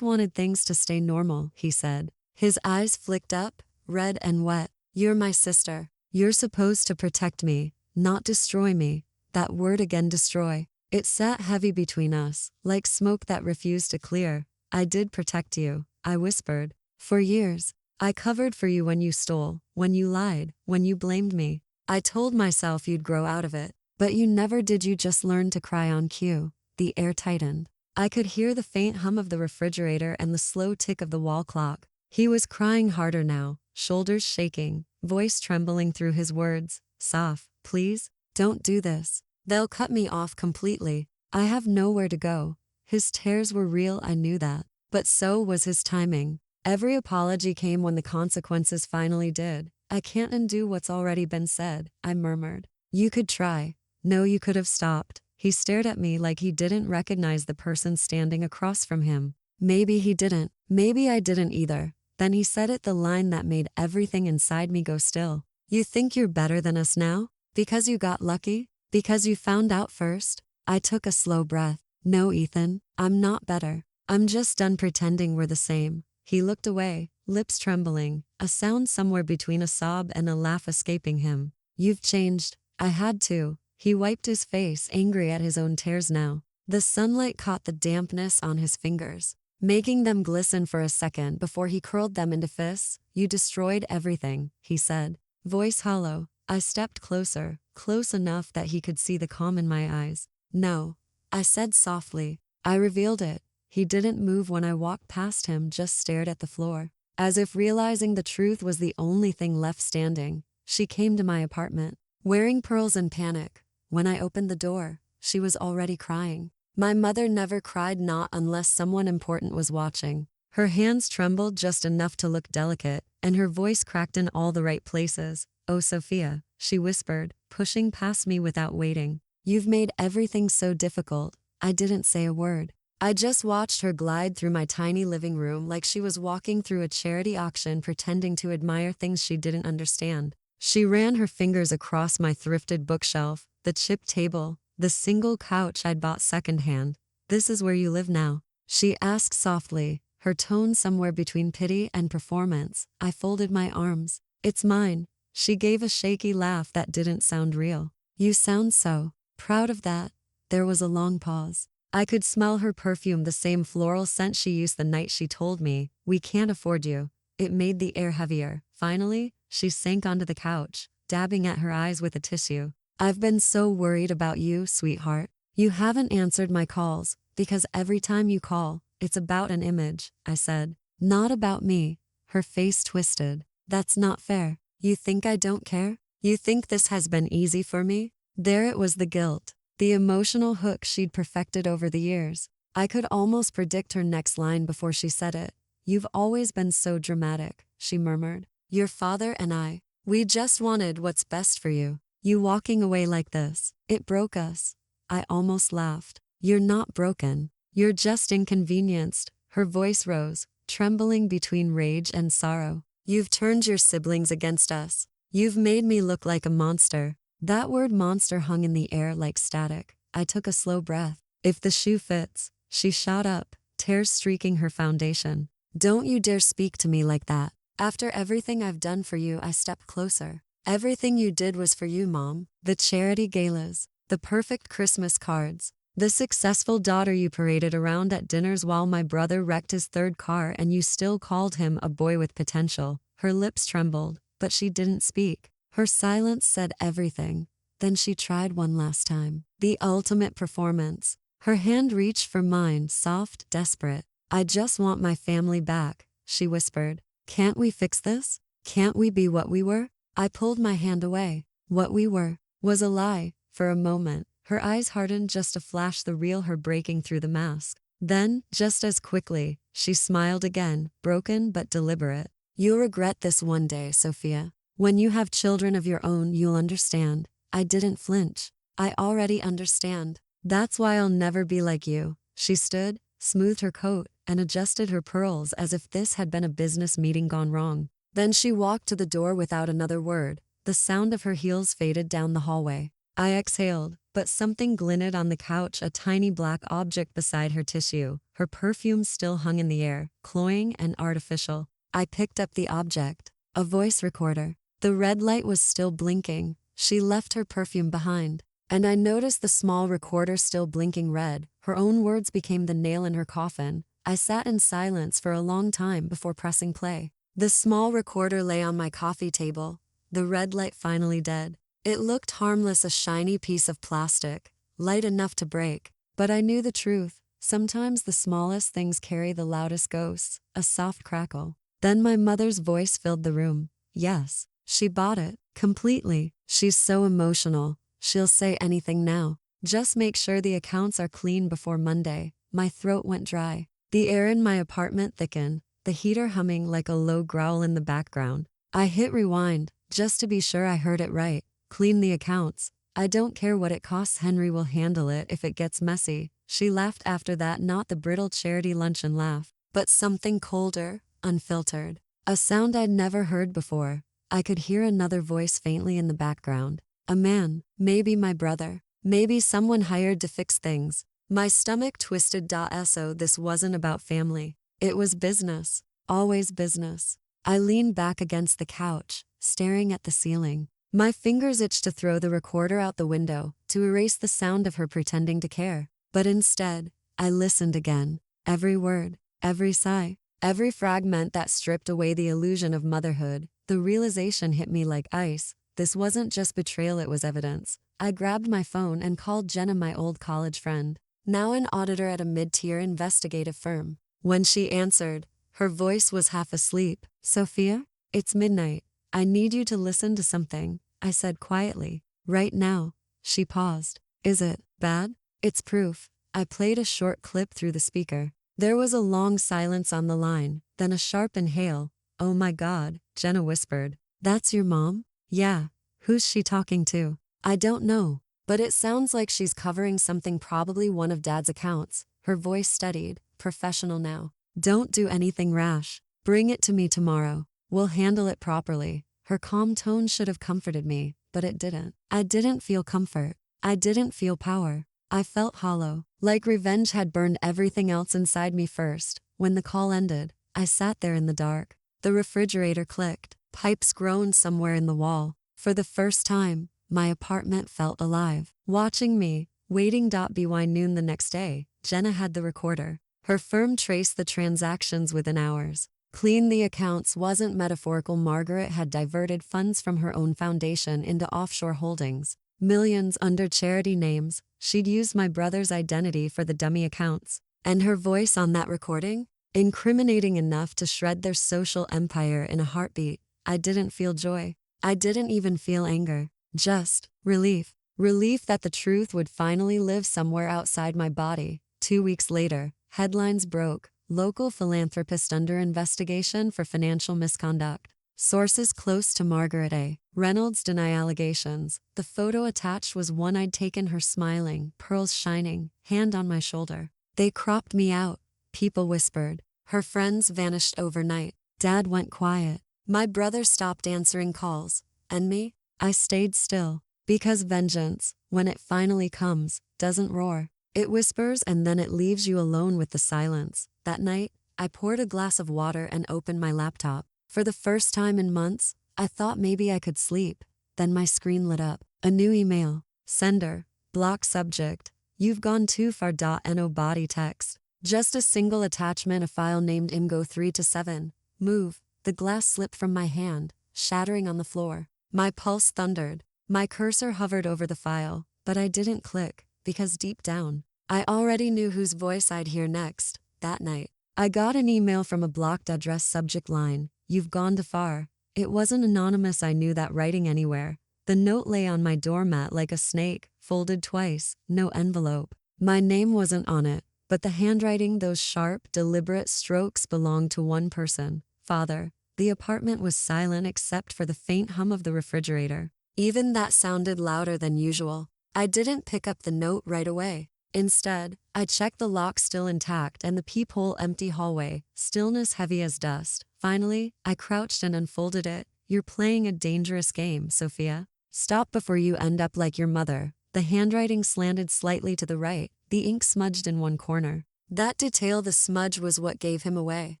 wanted things to stay normal, he said. His eyes flicked up, red and wet. You're my sister. You're supposed to protect me, not destroy me. That word again, destroy. It sat heavy between us, like smoke that refused to clear. I did protect you, I whispered. For years. I covered for you when you stole, when you lied, when you blamed me. I told myself you'd grow out of it. But you never did. You just learned to cry on cue. The air tightened. I could hear the faint hum of the refrigerator and the slow tick of the wall clock. He was crying harder now, shoulders shaking, voice trembling through his words. Soft, please, don't do this. They'll cut me off completely. I have nowhere to go. His tears were real, I knew that. But so was his timing. Every apology came when the consequences finally did. I can't undo what's already been said, I murmured. You could try. No, you could have stopped. He stared at me like he didn't recognize the person standing across from him. Maybe he didn't. Maybe I didn't either. Then he said it, the line that made everything inside me go still. You think you're better than us now? Because you got lucky? Because you found out first? I took a slow breath. No, Ethan, I'm not better. I'm just done pretending we're the same. He looked away, lips trembling, a sound somewhere between a sob and a laugh escaping him. You've changed. I had to. He wiped his face, angry at his own tears now. The sunlight caught the dampness on his fingers, making them glisten for a second before he curled them into fists. You destroyed everything, he said, voice hollow. I stepped closer, close enough that he could see the calm in my eyes. No, I said softly. I revealed it. He didn't move when I walked past him, just stared at the floor, as if realizing the truth was the only thing left standing. She came to my apartment, wearing pearls in panic. When I opened the door, she was already crying. My mother never cried, not unless someone important was watching. Her hands trembled just enough to look delicate, and her voice cracked in all the right places. Oh, Sophia, she whispered, pushing past me without waiting. You've made everything so difficult. I didn't say a word. I just watched her glide through my tiny living room like she was walking through a charity auction, pretending to admire things she didn't understand. She ran her fingers across my thrifted bookshelf, the chipped table, the single couch I'd bought secondhand. This is where you live now? She asked softly, her tone somewhere between pity and performance. I folded my arms. It's mine. She gave a shaky laugh that didn't sound real. You sound so proud of that. There was a long pause. I could smell her perfume, the same floral scent she used the night she told me, we can't afford you. It made the air heavier. Finally, she sank onto the couch, dabbing at her eyes with a tissue. I've been so worried about you, sweetheart. You haven't answered my calls, because every time you call, it's about an image, I said. Not about me. Her face twisted. That's not fair. You think I don't care? You think this has been easy for me? There it was, the guilt. The emotional hook she'd perfected over the years. I could almost predict her next line before she said it. You've always been so dramatic, she murmured. Your father and I, we just wanted what's best for you. You walking away like this, it broke us. I almost laughed. You're not broken. You're just inconvenienced. Her voice rose, trembling between rage and sorrow. You've turned your siblings against us. You've made me look like a monster. That word monster hung in the air like static. I took a slow breath. If the shoe fits, she shot up, tears streaking her foundation. Don't you dare speak to me like that. After everything I've done for you, I stepped closer. Everything you did was for you, Mom. The charity galas, the perfect Christmas cards, the successful daughter you paraded around at dinners while my brother wrecked his third car and you still called him a boy with potential. Her lips trembled, but she didn't speak. Her silence said everything. Then she tried one last time. The ultimate performance. Her hand reached for mine, soft, desperate. I just want my family back, she whispered. Can't we fix this? Can't we be what we were? I pulled my hand away. What we were was a lie. For a moment, her eyes hardened just to flash the real her breaking through the mask. Then, just as quickly, she smiled again, broken but deliberate. You'll regret this one day, Sophia. When you have children of your own, you'll understand. I didn't flinch. I already understand. That's why I'll never be like you. She stood, smoothed her coat, and adjusted her pearls as if this had been a business meeting gone wrong. Then she walked to the door without another word. The sound of her heels faded down the hallway. I exhaled, but something glinted on the couch, a tiny black object beside her tissue. Her perfume still hung in the air, cloying and artificial. I picked up the object. A voice recorder. The red light was still blinking. She left her perfume behind. And I noticed the small recorder still blinking red. Her own words became the nail in her coffin. I sat in silence for a long time before pressing play. The small recorder lay on my coffee table. The red light finally dead. It looked harmless, a shiny piece of plastic, light enough to break. But I knew the truth. Sometimes the smallest things carry the loudest ghosts. A soft crackle. Then my mother's voice filled the room. Yes, she bought it. Completely. She's so emotional. She'll say anything now. Just make sure the accounts are clean before Monday. My throat went dry. The air in my apartment thickened, the heater humming like a low growl in the background. I hit rewind, just to be sure I heard it right. Clean the accounts. I don't care what it costs, Henry will handle it if it gets messy. She laughed after that, not the brittle charity luncheon laugh, but something colder, unfiltered. A sound I'd never heard before. I could hear another voice faintly in the background. A man, maybe my brother, maybe someone hired to fix things. My stomach twisted. So this wasn't about family. It was business. Always business. I leaned back against the couch, staring at the ceiling. My fingers itched to throw the recorder out the window, to erase the sound of her pretending to care. But instead, I listened again. Every word, every sigh, every fragment that stripped away the illusion of motherhood. The realization hit me like ice. This wasn't just betrayal, it was evidence. I grabbed my phone and called Jenna, my old college friend, now an auditor at a mid-tier investigative firm. When she answered, her voice was half asleep. Sophia, it's midnight. I need you to listen to something, I said quietly. Right now. She paused. Is it bad? It's proof. I played a short clip through the speaker. There was a long silence on the line, then a sharp inhale. Oh my God, Jenna whispered. That's your mom? Yeah. Who's she talking to? I don't know, but it sounds like she's covering something, probably one of Dad's accounts. Her voice steadied, professional now. Don't do anything rash. Bring it to me tomorrow. We'll handle it properly. Her calm tone should have comforted me, but it didn't. I didn't feel comfort. I didn't feel power. I felt hollow, like revenge had burned everything else inside me first. When the call ended, I sat there in the dark. The refrigerator clicked. Pipes groaned somewhere in the wall. For the first time, my apartment felt alive. Watching me, waiting. By noon the next day, Jenna had the recorder. Her firm traced the transactions within hours. Clean the accounts wasn't metaphorical. Margaret had diverted funds from her own foundation into offshore holdings. Millions under charity names. She'd used my brother's identity for the dummy accounts. And her voice on that recording? Incriminating enough to shred their social empire in a heartbeat. I didn't feel joy. I didn't even feel anger. Just relief. Relief that the truth would finally live somewhere outside my body. 2 weeks later, headlines broke. Local philanthropist under investigation for financial misconduct. Sources close to Margaret A. Reynolds deny allegations. The photo attached was one I'd taken, her smiling, pearls shining, hand on my shoulder. They cropped me out, people whispered. Her friends vanished overnight. Dad went quiet. My brother stopped answering calls. And me? I stayed still. Because vengeance, when it finally comes, doesn't roar. It whispers and then it leaves you alone with the silence. That night, I poured a glass of water and opened my laptop. For the first time in months, I thought maybe I could sleep. Then my screen lit up. A new email. Sender. Block subject. You've gone too far. No body text. Just a single attachment, a file named IMGO 3 to 7. Move. The glass slipped from my hand, shattering on the floor. My pulse thundered. My cursor hovered over the file, but I didn't click, because deep down, I already knew whose voice I'd hear next. That night, I got an email from a blocked address, subject line, "You've gone too far." It wasn't anonymous. I knew that writing anywhere. The note lay on my doormat like a snake, folded twice, no envelope. My name wasn't on it, but the handwriting, those sharp, deliberate strokes, belonged to one person, Father. The apartment was silent except for the faint hum of the refrigerator. Even that sounded louder than usual. I didn't pick up the note right away. Instead, I checked the lock, still intact, and the peephole, empty hallway, stillness heavy as dust. Finally, I crouched and unfolded it. You're playing a dangerous game, Sophia. Stop before you end up like your mother. The handwriting slanted slightly to the right, the ink smudged in one corner. That detail, the smudge, was what gave him away.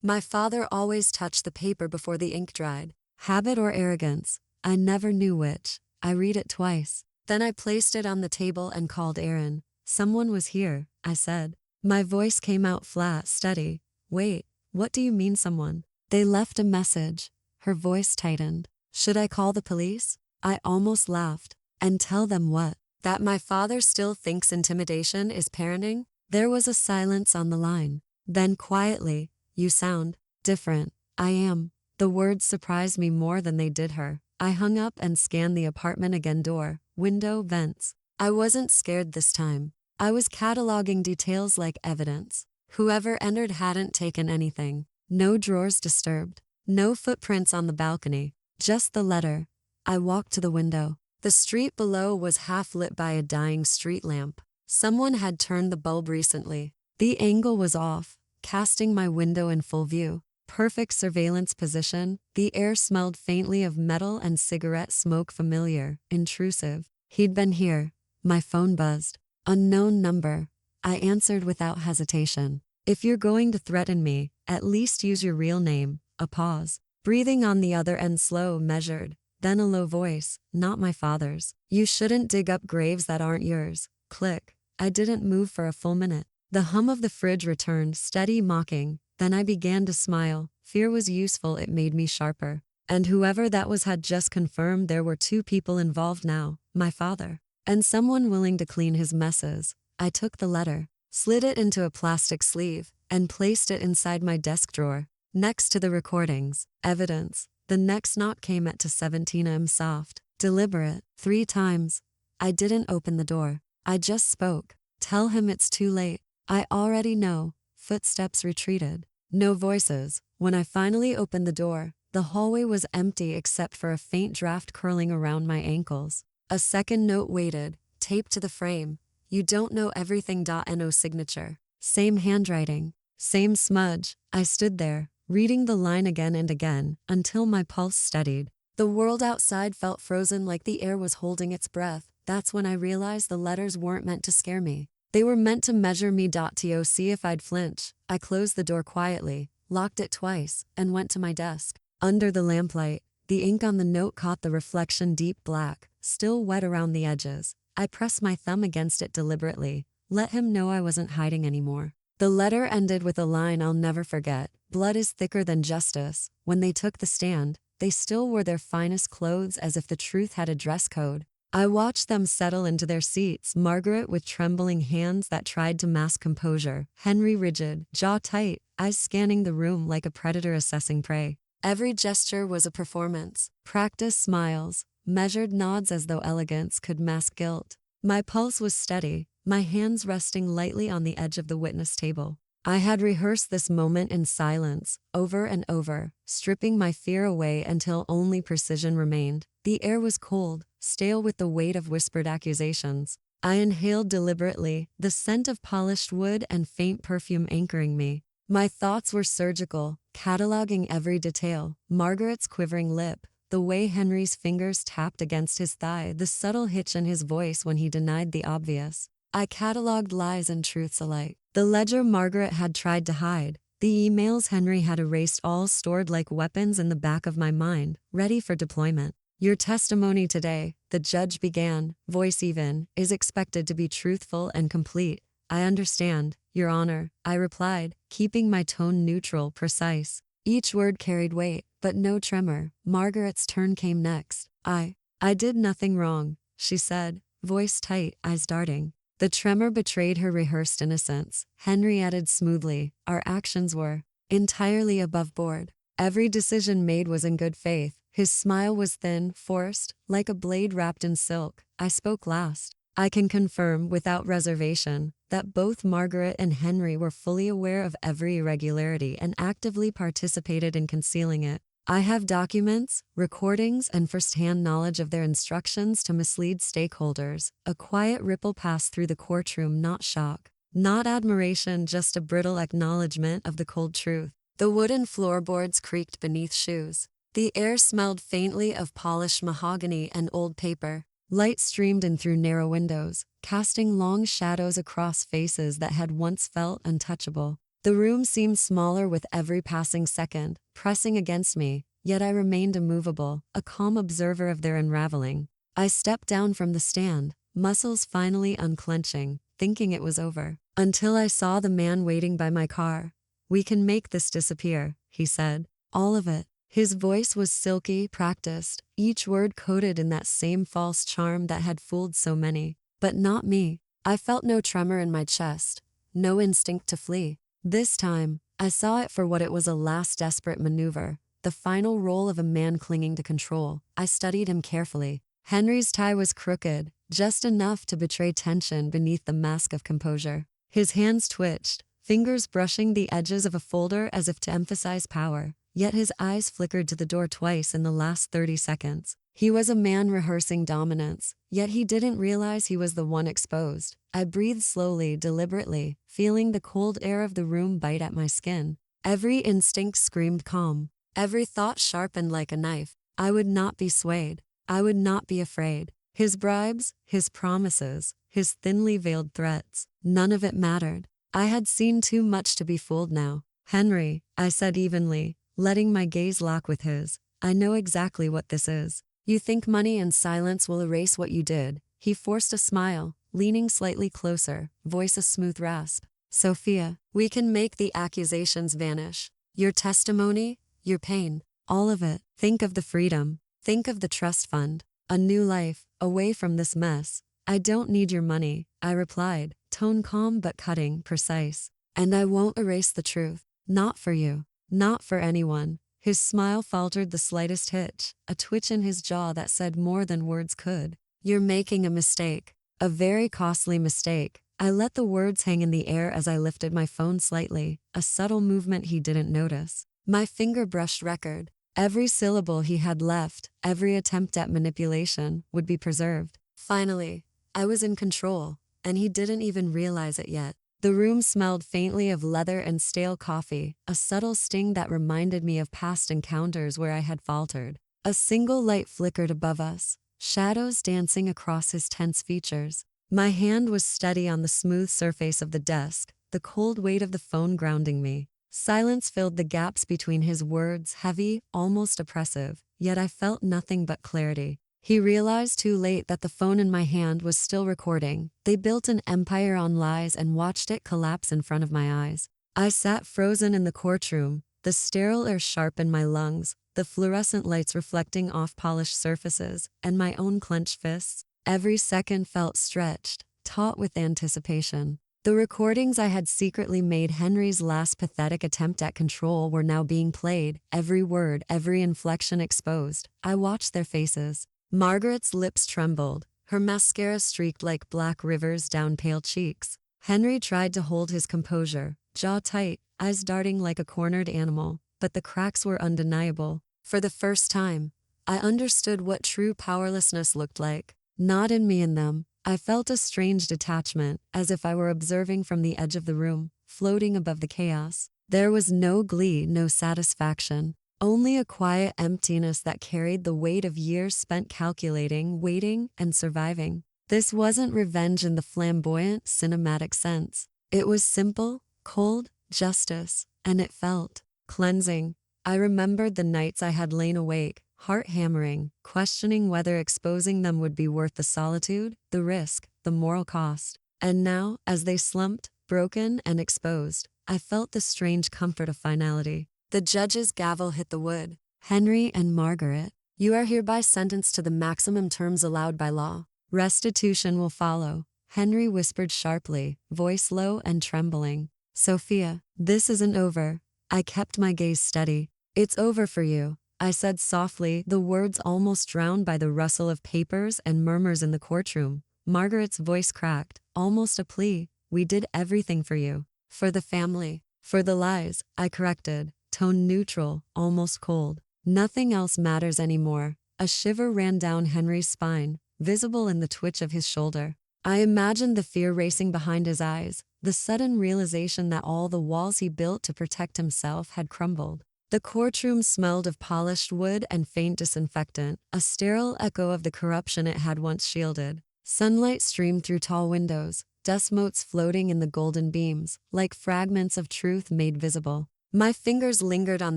My father always touched the paper before the ink dried. Habit or arrogance? I never knew which. I read it twice. Then I placed it on the table and called Aaron. Someone was here, I said. My voice came out flat, steady. Wait, what do you mean someone? They left a message. Her voice tightened. Should I call the police? I almost laughed. And tell them what? That my father still thinks intimidation is parenting? There was a silence on the line. Then quietly, you sound different. I am. The words surprised me more than they did her. I hung up and scanned the apartment again, door, window, vents. I wasn't scared this time. I was cataloging details like evidence. Whoever entered hadn't taken anything. No drawers disturbed. No footprints on the balcony. Just the letter. I walked to the window. The street below was half lit by a dying street lamp. Someone had turned the bulb recently. The angle was off, casting my window in full view. Perfect surveillance position. The air smelled faintly of metal and cigarette smoke, familiar, intrusive. He'd been here. My phone buzzed. Unknown number. I answered without hesitation. If you're going to threaten me, at least use your real name. A pause. Breathing on the other end, slow, measured. Then a low voice, not my father's. You shouldn't dig up graves that aren't yours. Click. I didn't move for a full minute. The hum of the fridge returned, steady, mocking. Then I began to smile. Fear was useful, it made me sharper. And whoever that was had just confirmed there were two people involved now, my father, and someone willing to clean his messes. I took the letter, slid it into a plastic sleeve, and placed it inside my desk drawer, next to the recordings, evidence. The next knock came at 2:17 am, soft, deliberate, 3 times. I didn't open the door. I just spoke. Tell him it's too late. I already know. Footsteps retreated. No voices. When I finally opened the door, the hallway was empty except for a faint draft curling around my ankles. A second note waited, taped to the frame. You don't know everything. No signature. Same handwriting. Same smudge. I stood there, reading the line again and again, until my pulse steadied. The world outside felt frozen, like the air was holding its breath. That's when I realized the letters weren't meant to scare me. They were meant to measure me. To see if I'd flinch. I closed the door quietly, locked it twice, and went to my desk. Under the lamplight, the ink on the note caught the reflection, deep black, still wet around the edges. I pressed my thumb against it deliberately, let him know I wasn't hiding anymore. The letter ended with a line I'll never forget. Blood is thicker than justice. When they took the stand, they still wore their finest clothes, as if the truth had a dress code. I watched them settle into their seats, Margaret with trembling hands that tried to mask composure, Henry rigid, jaw tight, eyes scanning the room like a predator assessing prey. Every gesture was a performance. Practiced smiles, measured nods, as though elegance could mask guilt. My pulse was steady, my hands resting lightly on the edge of the witness table. I had rehearsed this moment in silence, over and over, stripping my fear away until only precision remained. The air was cold, stale with the weight of whispered accusations. I inhaled deliberately, the scent of polished wood and faint perfume anchoring me. My thoughts were surgical, cataloging every detail. Margaret's quivering lip, the way Henry's fingers tapped against his thigh, the subtle hitch in his voice when he denied the obvious. I cataloged lies and truths alike. The ledger Margaret had tried to hide, the emails Henry had erased, all stored like weapons in the back of my mind, ready for deployment. Your testimony today, the judge began, voice even, is expected to be truthful and complete. I understand, Your Honor, I replied, keeping my tone neutral, precise. Each word carried weight, but no tremor. Margaret's turn came next. I did nothing wrong, she said, voice tight, eyes darting. The tremor betrayed her rehearsed innocence. Henry added smoothly, our actions were entirely above board. Every decision made was in good faith. His smile was thin, forced, like a blade wrapped in silk. I spoke last. I can confirm, without reservation, that both Margaret and Henry were fully aware of every irregularity and actively participated in concealing it. I have documents, recordings, and first-hand knowledge of their instructions to mislead stakeholders. A quiet ripple passed through the courtroom, not shock, not admiration, just a brittle acknowledgement of the cold truth. The wooden floorboards creaked beneath shoes. The air smelled faintly of polished mahogany and old paper. Light streamed in through narrow windows, casting long shadows across faces that had once felt untouchable. The room seemed smaller with every passing second, pressing against me, yet I remained immovable, a calm observer of their unraveling. I stepped down from the stand, muscles finally unclenching, thinking it was over, until I saw the man waiting by my car. "We can make this disappear," he said. "All of it." His voice was silky, practiced, each word coated in that same false charm that had fooled so many. But not me. I felt no tremor in my chest, no instinct to flee. This time, I saw it for what it was, a last desperate maneuver, the final role of a man clinging to control. I studied him carefully. Henry's tie was crooked, just enough to betray tension beneath the mask of composure. His hands twitched, fingers brushing the edges of a folder as if to emphasize power. Yet his eyes flickered to the door twice in the last 30 seconds. He was a man rehearsing dominance, yet he didn't realize he was the one exposed. I breathed slowly, deliberately, feeling the cold air of the room bite at my skin. Every instinct screamed calm. Every thought sharpened like a knife. I would not be swayed. I would not be afraid. His bribes, his promises, his thinly veiled threats, none of it mattered. I had seen too much to be fooled now. "Henry," I said evenly, letting my gaze lock with his, "I know exactly what this is. You think money and silence will erase what you did." He forced a smile, leaning slightly closer, voice a smooth rasp. "Sophia, we can make the accusations vanish. Your testimony, your pain, all of it. Think of the freedom. Think of the trust fund. A new life, away from this mess. I don't need your money," I replied, tone calm but cutting, precise. "And I won't erase the truth. Not for you. Not for anyone." His smile faltered the slightest hitch, a twitch in his jaw that said more than words could. "You're making a mistake. A very costly mistake." I let the words hang in the air as I lifted my phone slightly, a subtle movement he didn't notice. My finger brushed record. Every syllable he had left, every attempt at manipulation, would be preserved. Finally, I was in control, and he didn't even realize it yet. The room smelled faintly of leather and stale coffee, a subtle sting that reminded me of past encounters where I had faltered. A single light flickered above us, shadows dancing across his tense features. My hand was steady on the smooth surface of the desk, the cold weight of the phone grounding me. Silence filled the gaps between his words, heavy, almost oppressive, yet I felt nothing but clarity. He realized too late that the phone in my hand was still recording. They built an empire on lies and watched it collapse in front of my eyes. I sat frozen in the courtroom, the sterile air sharp in my lungs, the fluorescent lights reflecting off polished surfaces, and my own clenched fists. Every second felt stretched, taut with anticipation. The recordings I had secretly made Henry's last pathetic attempt at control were now being played, every word, every inflection exposed. I watched their faces. Margaret's lips trembled, her mascara streaked like black rivers down pale cheeks. Henry tried to hold his composure, jaw tight, eyes darting like a cornered animal, but the cracks were undeniable. For the first time, I understood what true powerlessness looked like. Not in me and them. I felt a strange detachment, as if I were observing from the edge of the room, floating above the chaos. There was no glee, no satisfaction. Only a quiet emptiness that carried the weight of years spent calculating, waiting, and surviving. This wasn't revenge in the flamboyant, cinematic sense. It was simple, cold justice, and it felt cleansing. I remembered the nights I had lain awake, heart hammering, questioning whether exposing them would be worth the solitude, the risk, the moral cost. And now, as they slumped, broken and exposed, I felt the strange comfort of finality. The judge's gavel hit the wood. "Henry and Margaret, you are hereby sentenced to the maximum terms allowed by law. Restitution will follow," Henry whispered sharply, voice low and trembling. "Sophia, this isn't over." I kept my gaze steady. "It's over for you," I said softly, the words almost drowned by the rustle of papers and murmurs in the courtroom. Margaret's voice cracked, almost a plea. "We did everything for you. For the family. For the lies," I corrected, tone neutral, almost cold. "Nothing else matters anymore." A shiver ran down Henry's spine, visible in the twitch of his shoulder. I imagined the fear racing behind his eyes, the sudden realization that all the walls he built to protect himself had crumbled. The courtroom smelled of polished wood and faint disinfectant, a sterile echo of the corruption it had once shielded. Sunlight streamed through tall windows, dust motes floating in the golden beams, like fragments of truth made visible. My fingers lingered on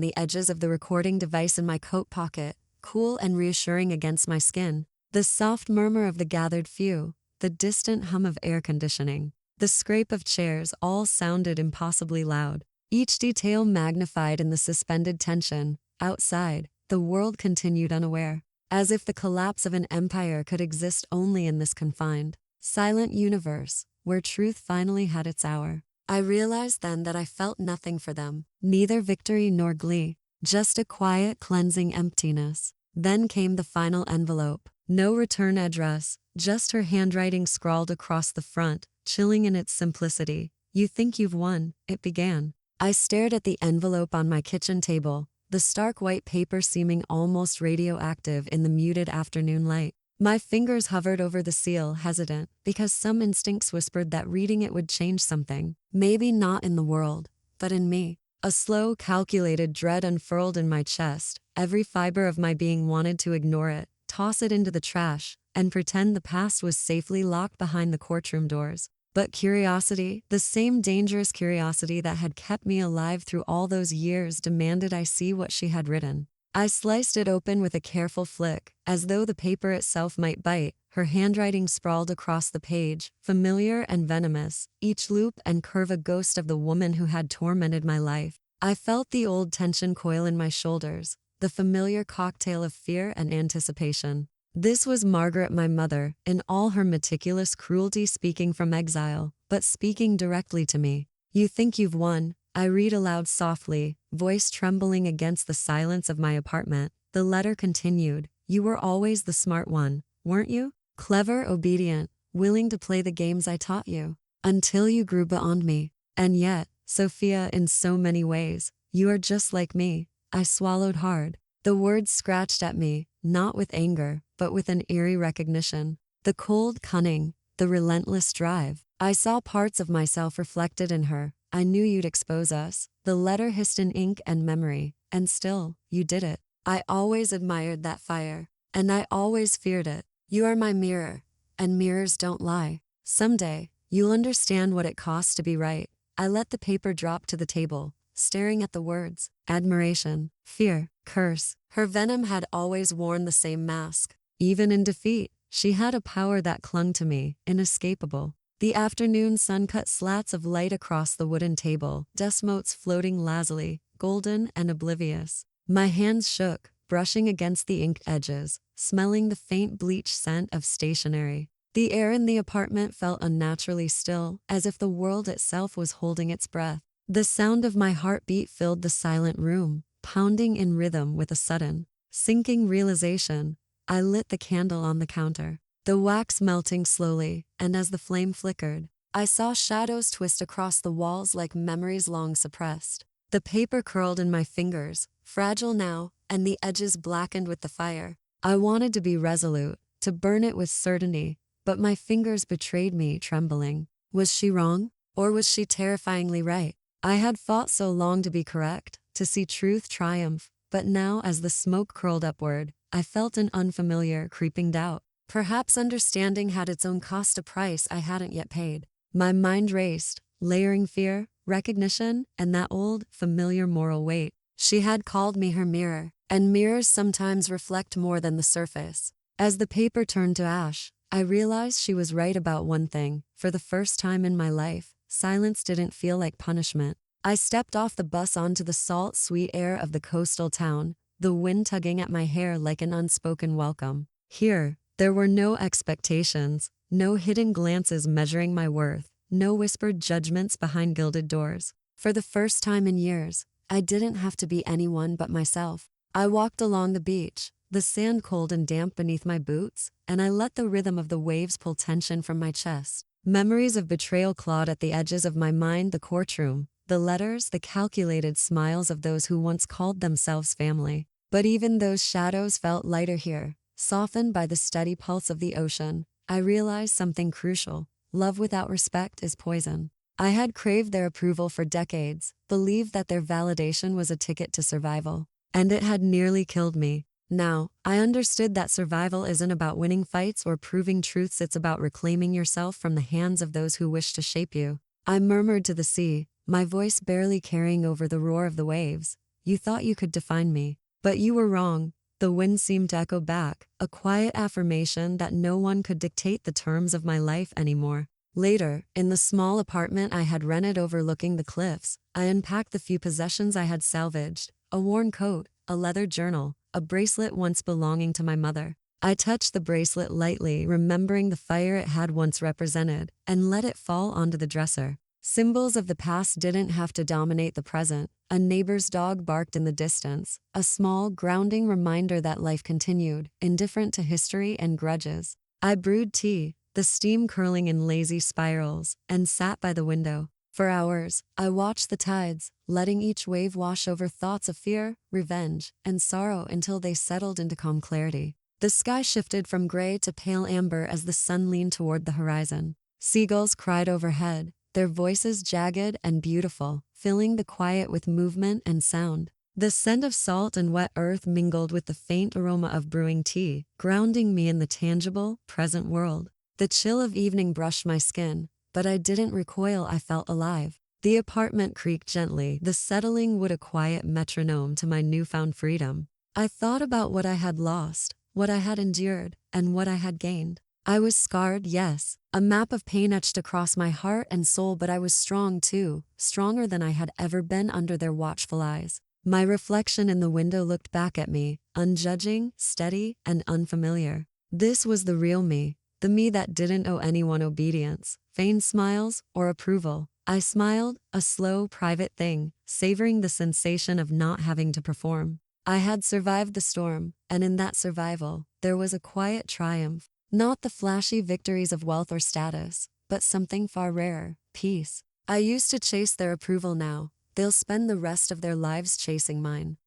the edges of the recording device in my coat pocket, cool and reassuring against my skin. The soft murmur of the gathered few, the distant hum of air conditioning, the scrape of chairs all sounded impossibly loud, each detail magnified in the suspended tension. Outside, the world continued unaware, as if the collapse of an empire could exist only in this confined, silent universe, where truth finally had its hour. I realized then that I felt nothing for them, neither victory nor glee, just a quiet, cleansing emptiness. Then came the final envelope. No return address, just her handwriting scrawled across the front, chilling in its simplicity. "You think you've won," it began. I stared at the envelope on my kitchen table, the stark white paper seeming almost radioactive in the muted afternoon light. My fingers hovered over the seal, hesitant, because some instincts whispered that reading it would change something. Maybe not in the world, but in me. A slow, calculated dread unfurled in my chest. Every fiber of my being wanted to ignore it, toss it into the trash, and pretend the past was safely locked behind the courtroom doors. But curiosity, the same dangerous curiosity that had kept me alive through all those years, demanded I see what she had written. I sliced it open with a careful flick, as though the paper itself might bite. Her handwriting sprawled across the page, familiar and venomous, each loop and curve a ghost of the woman who had tormented my life. I felt the old tension coil in my shoulders, the familiar cocktail of fear and anticipation. This was Margaret, my mother, in all her meticulous cruelty, speaking from exile, but speaking directly to me. "You think you've won," I read aloud softly, voice trembling against the silence of my apartment. The letter continued. "You were always the smart one, weren't you? Clever, obedient, willing to play the games I taught you, until you grew beyond me. And yet, Sophia, in so many ways, you are just like me." I swallowed hard. The words scratched at me, not with anger, but with an eerie recognition. The cold cunning, the relentless drive. I saw parts of myself reflected in her. "I knew you'd expose us." The letter hissed in ink and memory, "and still, you did it. I always admired that fire, and I always feared it. You are my mirror, and mirrors don't lie. Someday, you'll understand what it costs to be right." I let the paper drop to the table, staring at the words. Admiration, fear, curse. Her venom had always worn the same mask. Even in defeat, she had a power that clung to me, inescapable. The afternoon sun cut slats of light across the wooden table, dust motes floating lazily, golden and oblivious. My hands shook, brushing against the ink edges, smelling the faint bleach scent of stationery. The air in the apartment felt unnaturally still, as if the world itself was holding its breath. The sound of my heartbeat filled the silent room, pounding in rhythm with a sudden, sinking realization. I lit the candle on the counter, the wax melting slowly, and as the flame flickered, I saw shadows twist across the walls like memories long suppressed. The paper curled in my fingers, fragile now, and the edges blackened with the fire. I wanted to be resolute, to burn it with certainty, but my fingers betrayed me, trembling. Was she wrong? Or was she terrifyingly right? I had fought so long to be correct, to see truth triumph, but now as the smoke curled upward, I felt an unfamiliar, creeping doubt. Perhaps understanding had its own cost, a price I hadn't yet paid. My mind raced, layering fear, recognition, and that old, familiar moral weight. She had called me her mirror, and mirrors sometimes reflect more than the surface. As the paper turned to ash, I realized she was right about one thing. For the first time in my life, silence didn't feel like punishment. I stepped off the bus onto the salt, sweet air of the coastal town, the wind tugging at my hair like an unspoken welcome. Here, there were no expectations, no hidden glances measuring my worth, no whispered judgments behind gilded doors. For the first time in years, I didn't have to be anyone but myself. I walked along the beach, the sand cold and damp beneath my boots, and I let the rhythm of the waves pull tension from my chest. Memories of betrayal clawed at the edges of my mind, the courtroom, the letters, the calculated smiles of those who once called themselves family. But even those shadows felt lighter here, softened by the steady pulse of the ocean. I realized something crucial. Love without respect is poison. I had craved their approval for decades, believed that their validation was a ticket to survival, and it had nearly killed me. Now, I understood that survival isn't about winning fights or proving truths, it's about reclaiming yourself from the hands of those who wish to shape you. I murmured to the sea, my voice barely carrying over the roar of the waves. You thought you could define me, but you were wrong. The wind seemed to echo back, a quiet affirmation that no one could dictate the terms of my life anymore. Later, in the small apartment I had rented overlooking the cliffs, I unpacked the few possessions I had salvaged: a worn coat, a leather journal, a bracelet once belonging to my mother. I touched the bracelet lightly, remembering the fire it had once represented, and let it fall onto the dresser. Symbols of the past didn't have to dominate the present. A neighbor's dog barked in the distance, a small, grounding reminder that life continued, indifferent to history and grudges. I brewed tea, the steam curling in lazy spirals, and sat by the window. For hours, I watched the tides, letting each wave wash over thoughts of fear, revenge, and sorrow until they settled into calm clarity. The sky shifted from gray to pale amber as the sun leaned toward the horizon. Seagulls cried overhead, their voices jagged and beautiful, filling the quiet with movement and sound. The scent of salt and wet earth mingled with the faint aroma of brewing tea, grounding me in the tangible, present world. The chill of evening brushed my skin, but I didn't recoil, I felt alive. The apartment creaked gently, the settling wood a quiet metronome to my newfound freedom. I thought about what I had lost, what I had endured, and what I had gained. I was scarred, yes, a map of pain etched across my heart and soul, but I was strong too, stronger than I had ever been under their watchful eyes. My reflection in the window looked back at me, unjudging, steady, and unfamiliar. This was the real me. The me that didn't owe anyone obedience, feigned smiles, or approval. I smiled, a slow, private thing, savoring the sensation of not having to perform. I had survived the storm, and in that survival, there was a quiet triumph. Not the flashy victories of wealth or status, but something far rarer: peace. I used to chase their approval now. They'll spend the rest of their lives chasing mine.